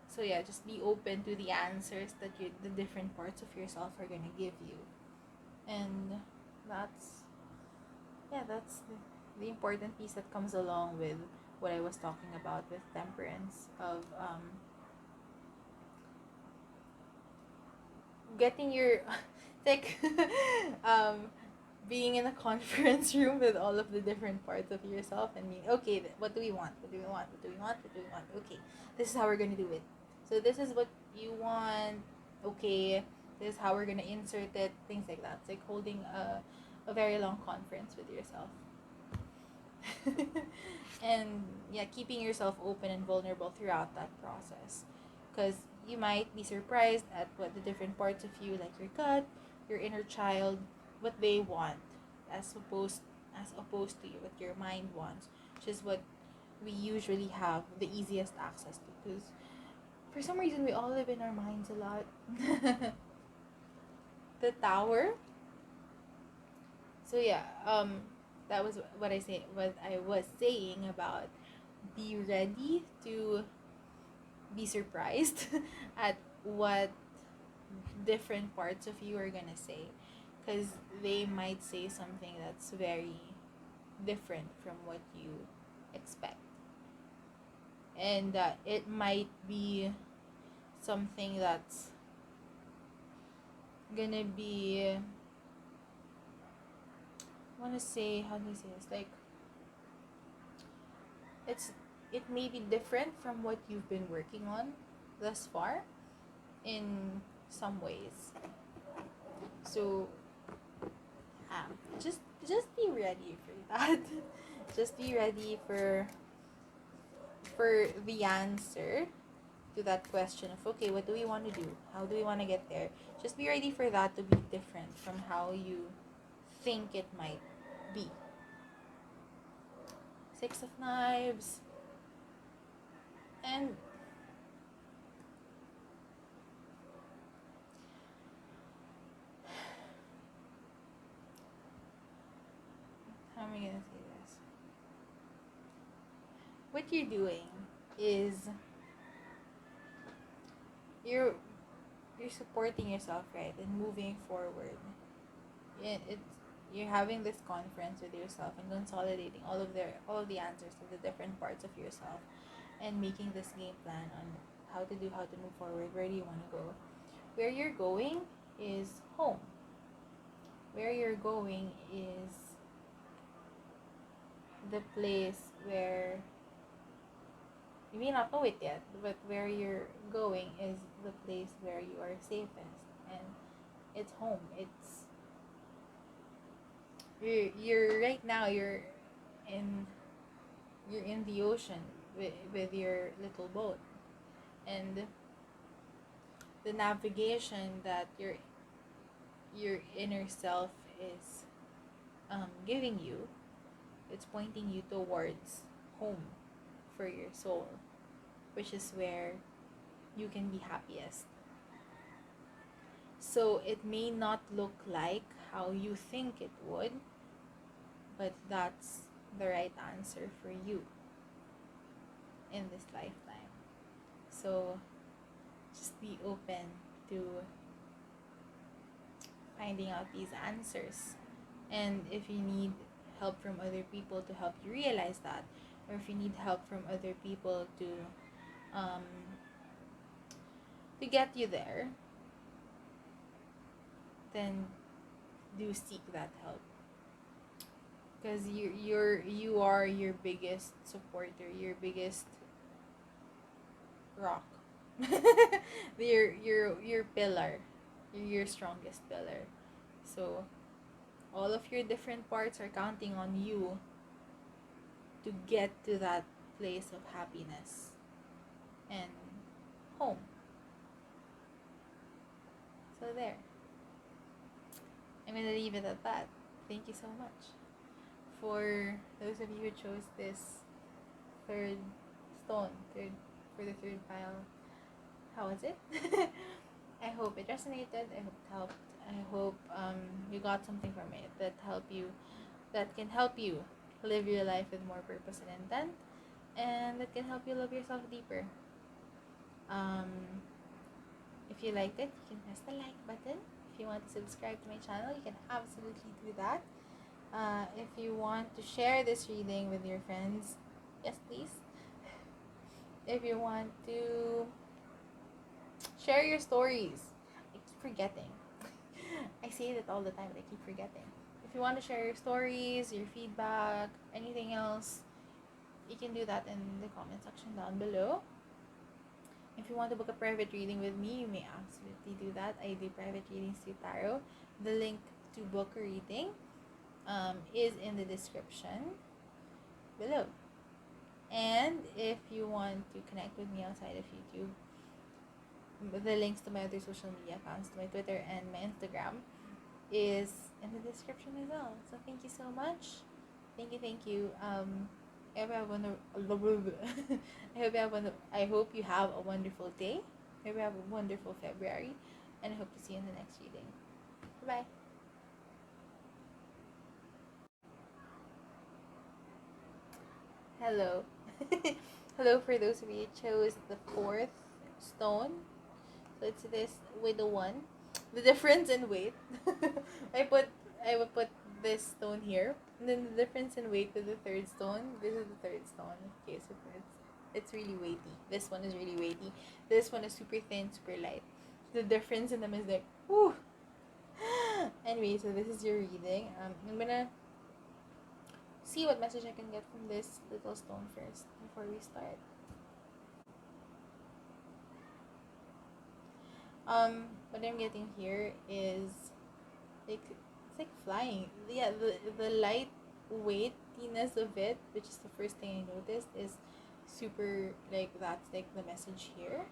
So yeah, just be open to the answers that the different parts of yourself are gonna give you. And that's the important piece that comes along with what I was talking about with temperance, of getting your like being in a conference room with all of the different parts of yourself and being, okay, what do we want? What do we want? What do we want? What do we want? Okay, this is how we're gonna do it. So this is what you want. Okay, this is how we're gonna insert it. Things like that. It's like holding a very long conference with yourself. And yeah, keeping yourself open and vulnerable throughout that process, because you might be surprised at what the different parts of you, like your gut, your inner child, what they want, as opposed to you, what your mind wants, which is what we usually have the easiest access to, because for some reason we all live in our minds a lot. The Tower. So yeah, that was what I was saying about, be ready to be surprised at what different parts of you are gonna say, because they might say something that's very different from what you expect, and it might be something that's gonna be, I want to say, how do you say this, like, it may be different from what you've been working on thus far in some ways. So just be ready for that. Just be ready for the answer to that question of, okay, what do we want to do? How do we want to get there? Just be ready for that to be different from how you think it might be. Six of Knives. And how am I gonna say this? What you're doing is you're supporting yourself, right, and moving forward. It's you're having this conference with yourself and consolidating all of the answers to the different parts of yourself, and making this game plan on how to move forward. Where do you want to go? Where you're going is home. Where you're going is the place where you may not know it yet, but where you're going is the place where you are safest, and it's home. You're right now in you're in the ocean with your little boat, and the navigation that your inner self is giving you, it's pointing you towards home for your soul, which is where you can be happiest. So it may not look like how you think it would, but that's the right answer for you in this lifetime. So just be open to finding out these answers. And if you need help from other people to help you realize that, or if you need help from other people to get you there, then do seek that help, because you are your biggest supporter, your biggest rock. your pillar, your strongest pillar. So all of your different parts are counting on you to get to that place of happiness and home. So there, I'm gonna leave it at that. Thank you so much for those of you who chose this third stone, for the third pile. How was it? I hope it resonated. I hope it helped. I hope you got something from it that can help you live your life with more purpose and intent, and that can help you love yourself deeper. If you liked it, you can press the like button. If you want to subscribe to my channel, you can absolutely do that. If you want to share this reading with your friends, yes please. If you want to share your stories, I keep forgetting. I say that all the time, but I keep forgetting. If you want to share your stories, your feedback, anything else, you can do that in the comment section down below. If you want to book a private reading with me, you may absolutely do that. I do private readings through tarot. The link to book a reading is in the description below. And if you want to connect with me outside of YouTube, the links to my other social media accounts, to my Twitter and my Instagram, is in the description as well. So thank you so much. Thank you. I hope you have a wonderful day. I hope you have a wonderful February, and I hope to see you in the next reading. Bye. Hello. Hello for those of you who chose the fourth stone. So it's this with the one. The difference in weight. I would put this stone here, and then the difference in weight with the third stone. This is the third stone. Okay, so it's really weighty. This one is really weighty. This one is super thin, super light. The difference in them is like, whoo. Anyway, so this is your reading. I'm gonna see what message I can get from this little stone first before we start. What I'm getting here is like, it's like flying. Yeah, the light weightiness of it, which is the first thing I noticed, is super, like, that's like the message here.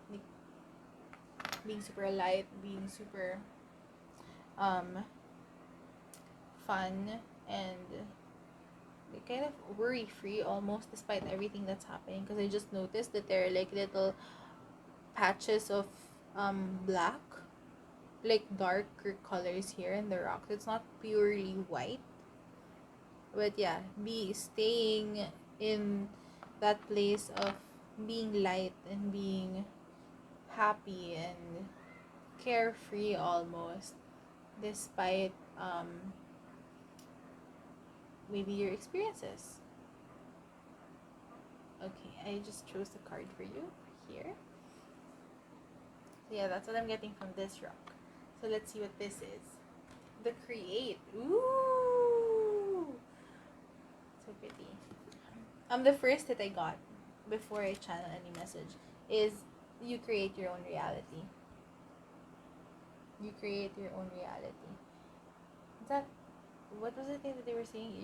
Like, being super light, being super fun, and like kind of worry free almost, despite everything that's happening, because I just noticed that there are like little patches of black, like darker colors here in the rocks. It's not purely white, but yeah, be staying in that place of being light and being happy and carefree almost, despite maybe your experiences. Okay, I just chose the card for you here. So yeah, that's what I'm getting from this rock. So let's see what this is. The Create. Ooh! So pretty. the first that I got before I channel any message is you create your own reality. You create your own reality. Is that what was the thing that they were saying?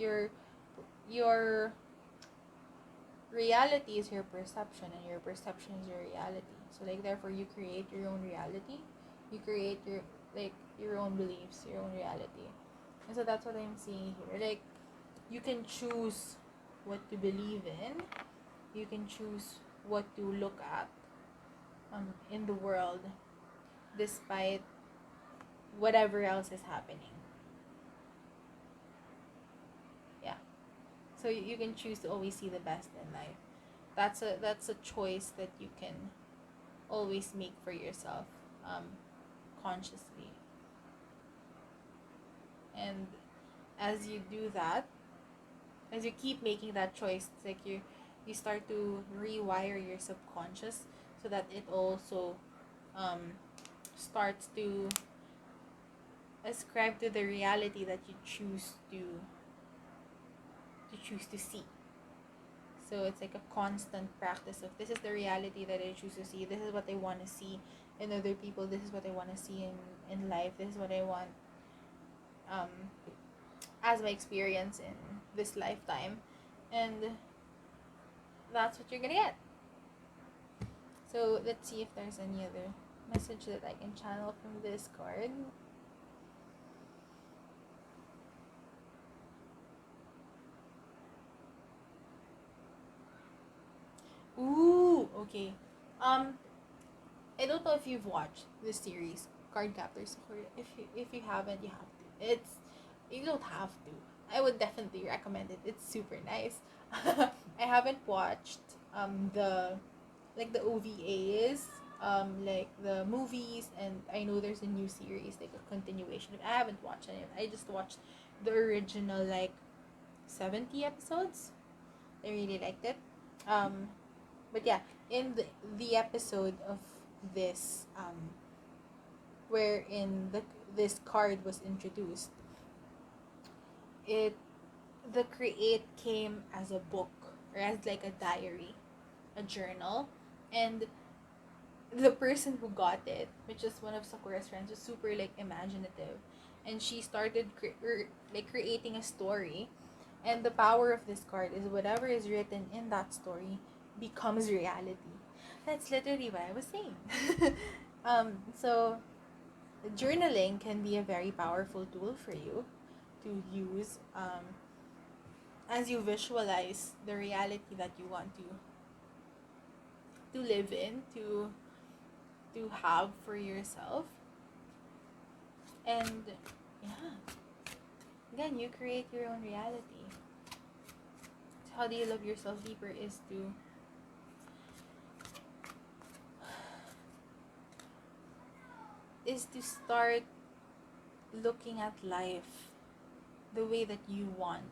Your reality is your perception, and your perception is your reality. So like therefore you create your own reality. You create your own beliefs, your own reality. And so that's what I'm seeing here. Like you can choose what to believe in. You can choose what to look at in the world despite whatever else is happening. Yeah. So you can choose to always see the best in life. That's a choice that you can always make for yourself, consciously. And as you do that, as you keep making that choice, it's like you start to rewire your subconscious so that it also starts to ascribe to the reality that you choose to see. So it's like a constant practice of this is the reality that I choose to see. This is what I want to see in other people. This is what I want to see in life. This is what I want as my experience in this lifetime. And that's what you're gonna get. So let's see if there's any other message that I can channel from this card. Ooh, okay. I don't know if you've watched this series, Card Captors. If you haven't, you have to. You don't have to. I would definitely recommend it. It's super nice. I haven't watched the OVAs, like the movies, and I know there's a new series, like a continuation. I haven't watched any of it. I just watched the original 70 episodes. I really liked it. But yeah, in the episode of this wherein this card was introduced, the create came as a book, or as like a diary, a journal, and the person who got it, which is one of Sakura's friends, was super imaginative, and she started creating a story. And the power of this card is whatever is written in that story becomes reality. That's literally what I was saying. So journaling can be a very powerful tool for you to use as you visualize the reality that you want to live in, to have for yourself. And yeah, again, you create your own reality. So how do you love yourself deeper is to start looking at life the way that you want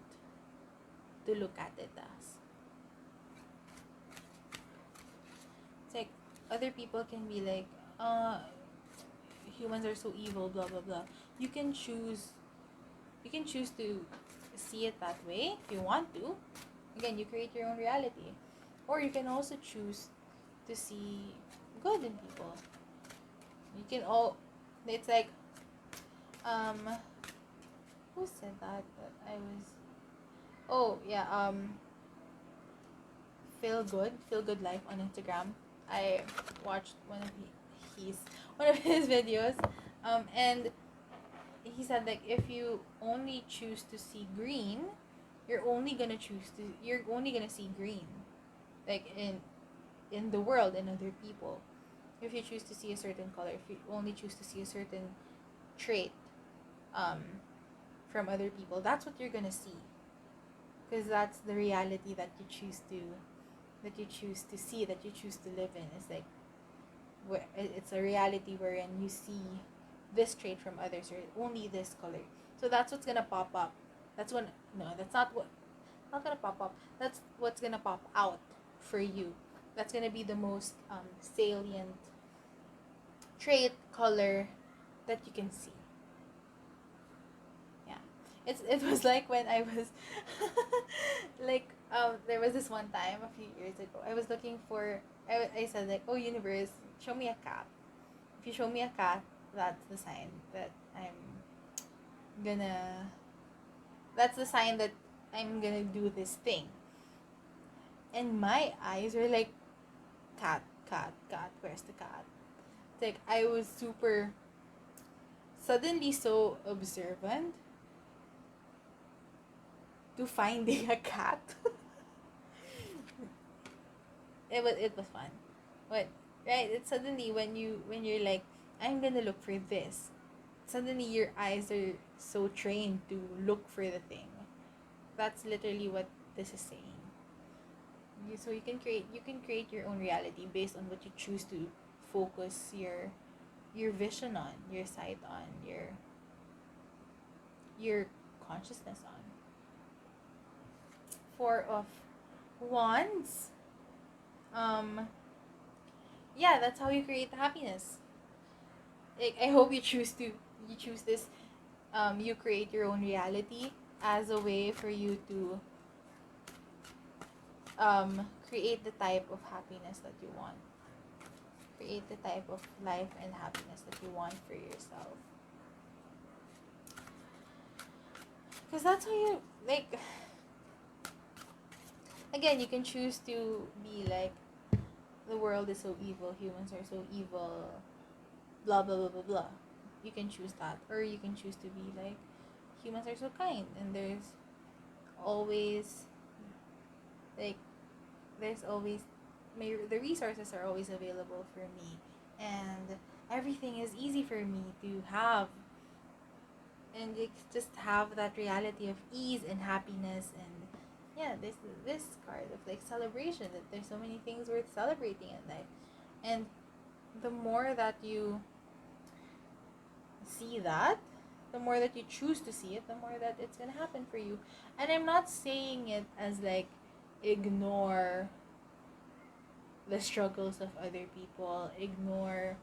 to look at it as. It's like other people can be like, humans are so evil, blah blah blah. You can choose to see it that way if you want to. Again, you create your own reality. Or you can also choose to see good in people. You can it's like who said that I was feel good life on Instagram. I watched one of his videos, and he said if you only choose to see green, you're only gonna see green, in the world and other people. If you choose to see a certain color, if you only choose to see a certain trait from other people, that's what you're gonna see, because that's the reality that you choose to see, that you choose to live in. It's a reality wherein you see this trait from others, or only this color. So that's what's gonna pop up. That's not gonna pop up. That's what's gonna pop out for you. That's gonna be the most salient trait, color that you can see. Yeah, it was like when I was There was this one time a few years ago. I was looking for. I said like, "Oh, universe, show me a cat. If you show me a cat, that's the sign that gonna. That's the sign that I'm gonna do this thing." And my eyes were like, "Cat, cat, cat. Where's the cat?" It's like I was super suddenly so observant to finding a cat. It was fun, but right, it's suddenly when you're like, I'm gonna look for this. Suddenly your eyes are so trained to look for the thing. That's literally what this is saying. So you can create your own reality based on what you choose to focus your vision on, your sight on, your consciousness on. Four of Wands. Um, yeah, that's how you create happiness. I hope you choose this. You create your own reality as a way for you to create the type of happiness that you want. Create the type of life and happiness that you want for yourself. Because that's how you like. Again, you can choose to be like, the world is so evil, humans are so evil, blah blah blah blah blah. You can choose that, or you can choose to be like, humans are so kind, and always like there's always the resources are always available for me, and everything is easy for me to have, and just have that reality of ease and happiness. And yeah, this card of like celebration, that there's so many things worth celebrating in life. And the more that you see that, the more that you choose to see it, the more that it's gonna happen for you. And I'm not saying it as like, ignore the struggles of other people, ignore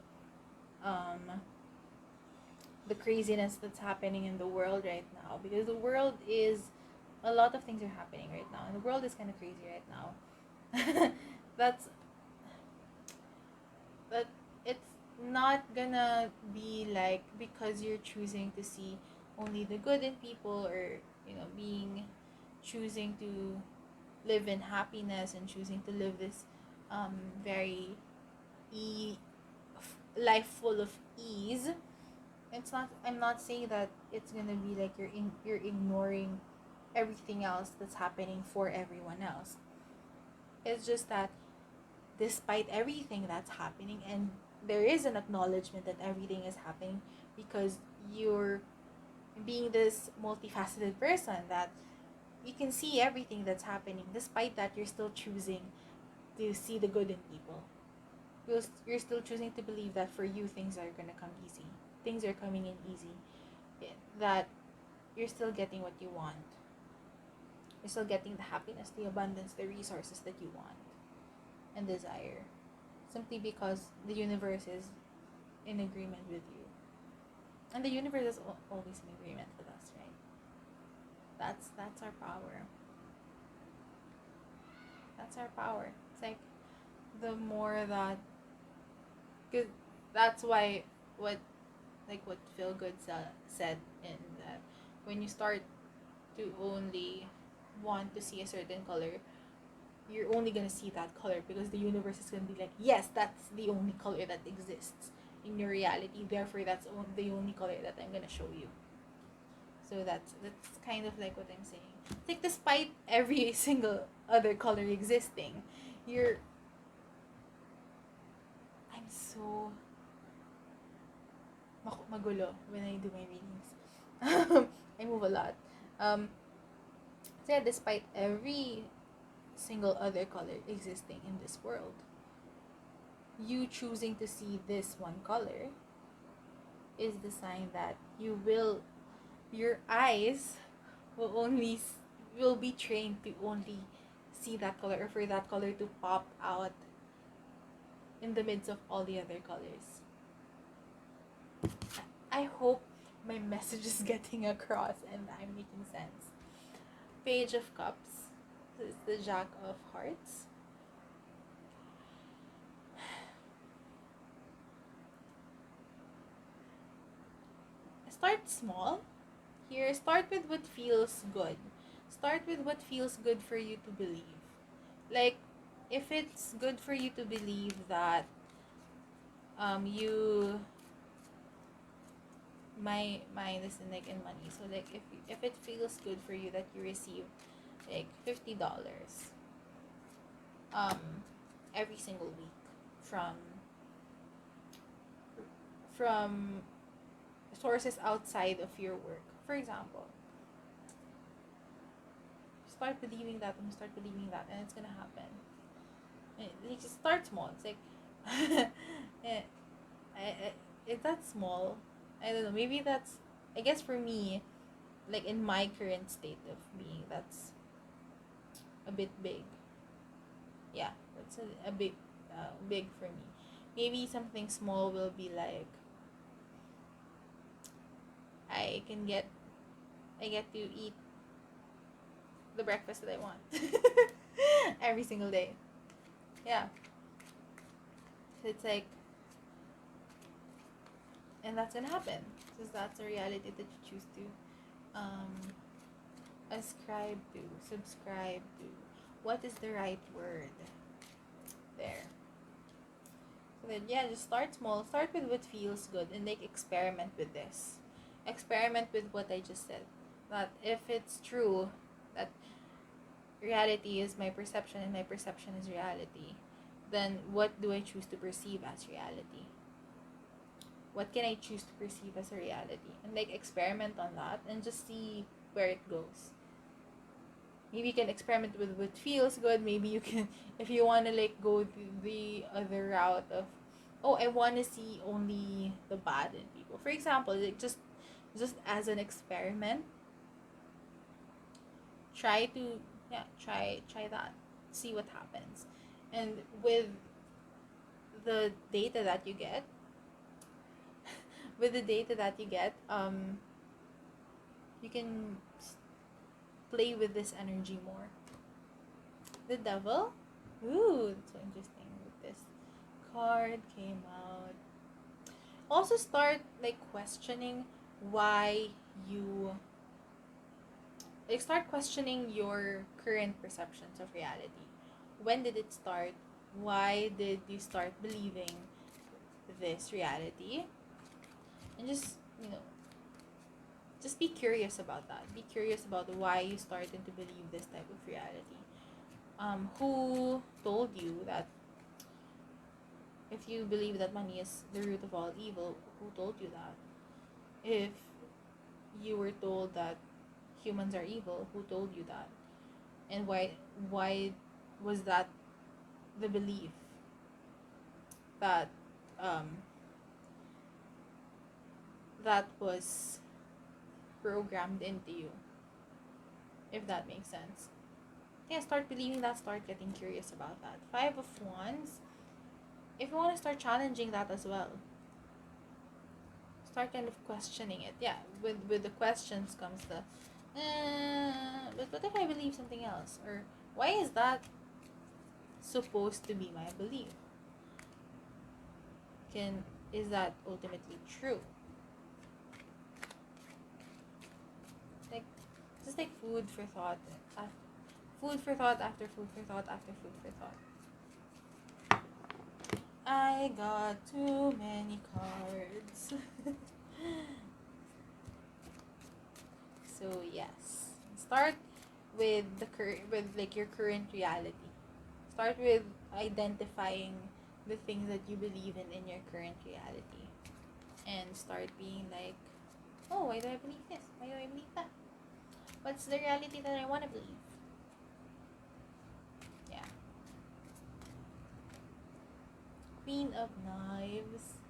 the craziness that's happening in the world right now, because the world is, a lot of things are happening right now, and the world is kind of crazy right now. that's but it's not gonna be like, because you're choosing to see only the good in people, or being choosing to live in happiness and choosing to live this very e life full of ease. I'm not saying that it's gonna be like you're ignoring everything else that's happening for everyone else. It's just that despite everything that's happening, and there is an acknowledgement that everything is happening, because you're being this multifaceted person, that you can see everything that's happening. Despite that, you're still choosing to see the good in people. You're still choosing to believe that for you, things are gonna come easy. Things are coming in easy. That you're still getting what you want. You're still getting the happiness, the abundance, the resources that you want and desire, simply because the universe is in agreement with you. And the universe is always in agreement with us, right? That's our power. That's our power. It's like, the more that, because that's why what Feel Good said, in that when you start to only want to see a certain color, you're only gonna see that color, because the universe is gonna be like, yes, that's the only color that exists in your reality, therefore that's the only color that I'm gonna show you. So that's kind of like what I'm saying. It's like, despite every single other color existing, you're I'm so magulo when I do my readings. I move a lot. So yeah, despite every single other color existing in this world, you choosing to see this one color is the sign that your eyes will be trained to only see that color, or for that color to pop out in the midst of all the other colors. I hope my message is getting across and I'm making sense. Page of Cups. It's the Jack of Hearts. Start small. Here, start with what feels good. Start with what feels good for you to believe. Like, if it's good for you to believe that you my mind is in money. So like if it feels good for you that you receive like $50 um every single week from sources outside of your work, for example, start believing that and it's gonna happen. You just start small. It's like eh, if that's small, I don't know, maybe that's, I guess for me, like in my current state of being, that's a bit big. Yeah, that's a bit big for me. Maybe something small will be like, I can get I get to eat the breakfast that I want every single day. Yeah. So it's like, and that's gonna happen because that's a reality that you choose to ascribe to, subscribe to. What is the right word there? So then, yeah, just start small. Start with what feels good and like experiment with this. Experiment with what I just said. That if it's true that reality is my perception and my perception is reality, then what do I choose to perceive as reality? What can I choose to perceive as a reality? And like experiment on that and just see where it goes. Maybe you can experiment with what feels good. Maybe you can, if you want to like go the other route of, oh, I want to see only the bad in people. For example, like just as an experiment, try to, yeah, try that, see what happens. And with the data that you get, you can play with this energy more. The devil, ooh, that's so interesting. With this card came out, also start like questioning why you, like, start questioning your current perceptions of reality. When did it start? Why did you start believing this reality? And just, you know, just be curious about that. Be curious about why you started to believe this type of reality. Who told you that, if you believe that money is the root of all evil, who told you that? If you were told that humans are evil, who told you that? And why was that the belief that that was programmed into you? If that makes sense. Yeah, start believing that, start getting curious about that. 5 of Wands, if you want to start challenging that as well, start kind of questioning it. Yeah, with the questions comes the but what if I believe something else? Or why is that supposed to be my belief? Is that ultimately true? Like, just like food for thought. Food for thought after food for thought after food for thought. I got too many cards. So yes, start with with like your current reality. Start with identifying the things that you believe in your current reality, and start being like, oh, why do I believe this? Why do I believe that? What's the reality that I want to believe? Yeah. Queen of Knives.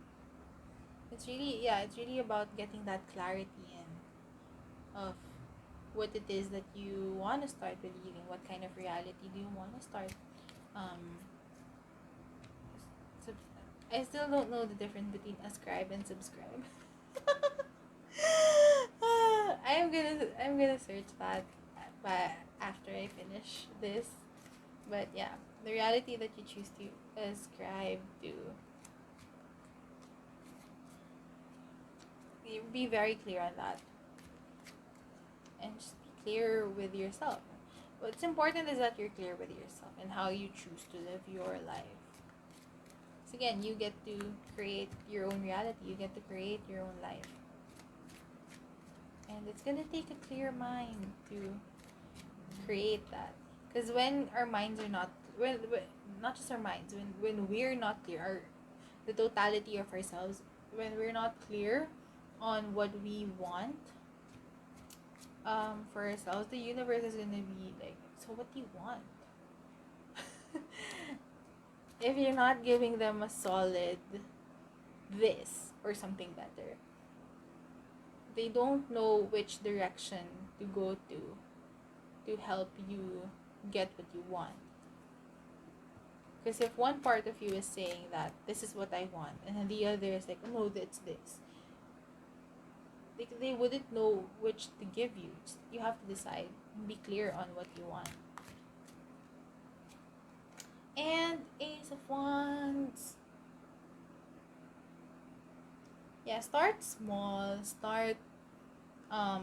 It's really about getting that clarity in of what it is that you want to start believing. What kind of reality do you want to start? Um, I still don't know the difference between ascribe and subscribe. I'm gonna search that, but after I finish this. But yeah, the reality that you choose to ascribe to, be very clear on that, and just be clear with yourself. What's important is that you're clear with yourself and how you choose to live your life. So again, you get to create your own reality. You get to create your own life. And it's gonna take a clear mind to create that. Because when our minds are not, when not just our minds, when we're not clear, the totality of ourselves, when we're not clear on what we want for ourselves, the universe is gonna be like, so what do you want? If you're not giving them a solid this or something better, they don't know which direction to go to help you get what you want. Because if one part of you is saying that this is what I want, and then the other is like, no, that's this, they wouldn't know which to give you. You have to decide, be clear on what you want. And Ace of Wands. Yeah, start small. Start I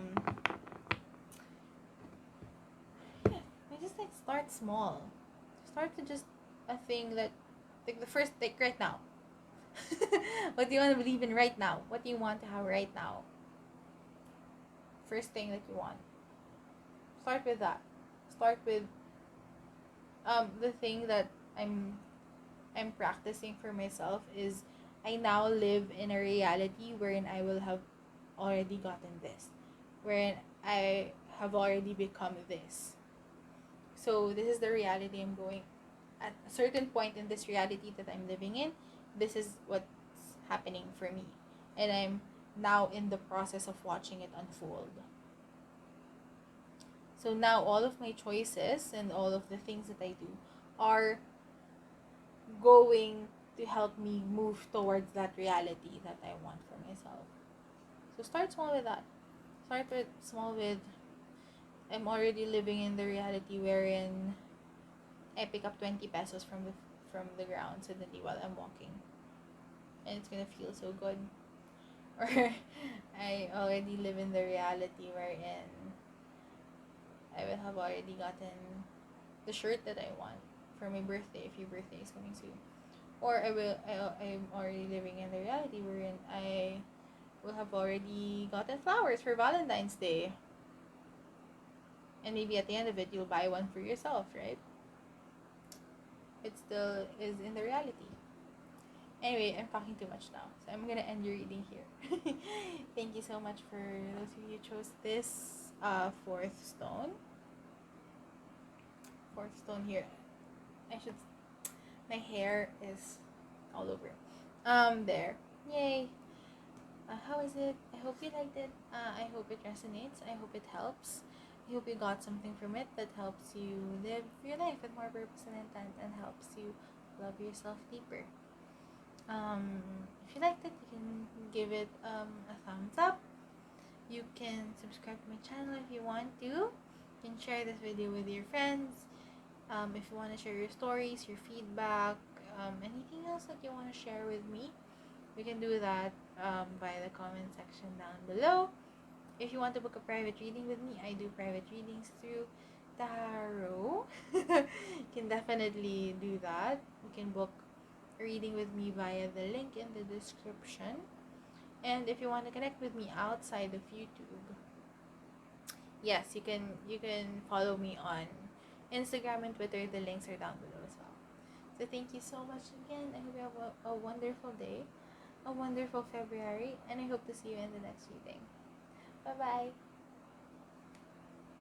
just like start small. Start to just a thing that, like the first, like right now. What do you want to believe in right now? What do you want to have right now? First thing that you want. Start with that. Start with the thing that I'm practicing for myself is, I now live in a reality wherein I will have already gotten this, wherein I have already become this. So this is the reality I'm going. At a certain point in this reality that I'm living in, this is what's happening for me, and I'm now in the process of watching it unfold. So now all of my choices and all of the things that I do are going to help me move towards that reality that I want for myself. So start small with that. Start with small with, I'm already living in the reality wherein I pick up 20 pesos from the ground suddenly while I'm walking, and it's gonna feel so good. Or I already live in the reality wherein I will have already gotten the shirt that I want for my birthday, if your birthday is coming soon. Or I'm already living in the reality wherein I will have already gotten flowers for Valentine's Day. And maybe at the end of it, you'll buy one for yourself, right? It still is in the reality. Anyway, I'm talking too much now, so I'm gonna end your reading here. Thank you so much for those of you who chose this fourth stone. Fourth stone here. My hair is all over. There. Yay. How is it? I hope you liked it. I hope it resonates. I hope it helps. I hope you got something from it that helps you live your life with more purpose and intent, and helps you love yourself deeper. If you liked it, you can give it a thumbs up. You can subscribe to my channel if you want to. You can share this video with your friends. If you want to share your stories, your feedback, anything else that you want to share with me, you can do that via the comment section down below. If you want to book a private reading with me, I do private readings through tarot. You can definitely do that. You can book a reading with me via the link in the description. And if you want to connect with me outside of YouTube, yes, you can follow me on Instagram and Twitter. The links are down below as well. So thank you so much again. I hope you have a wonderful day, a wonderful February, and I hope to see you in the next reading. Bye-bye.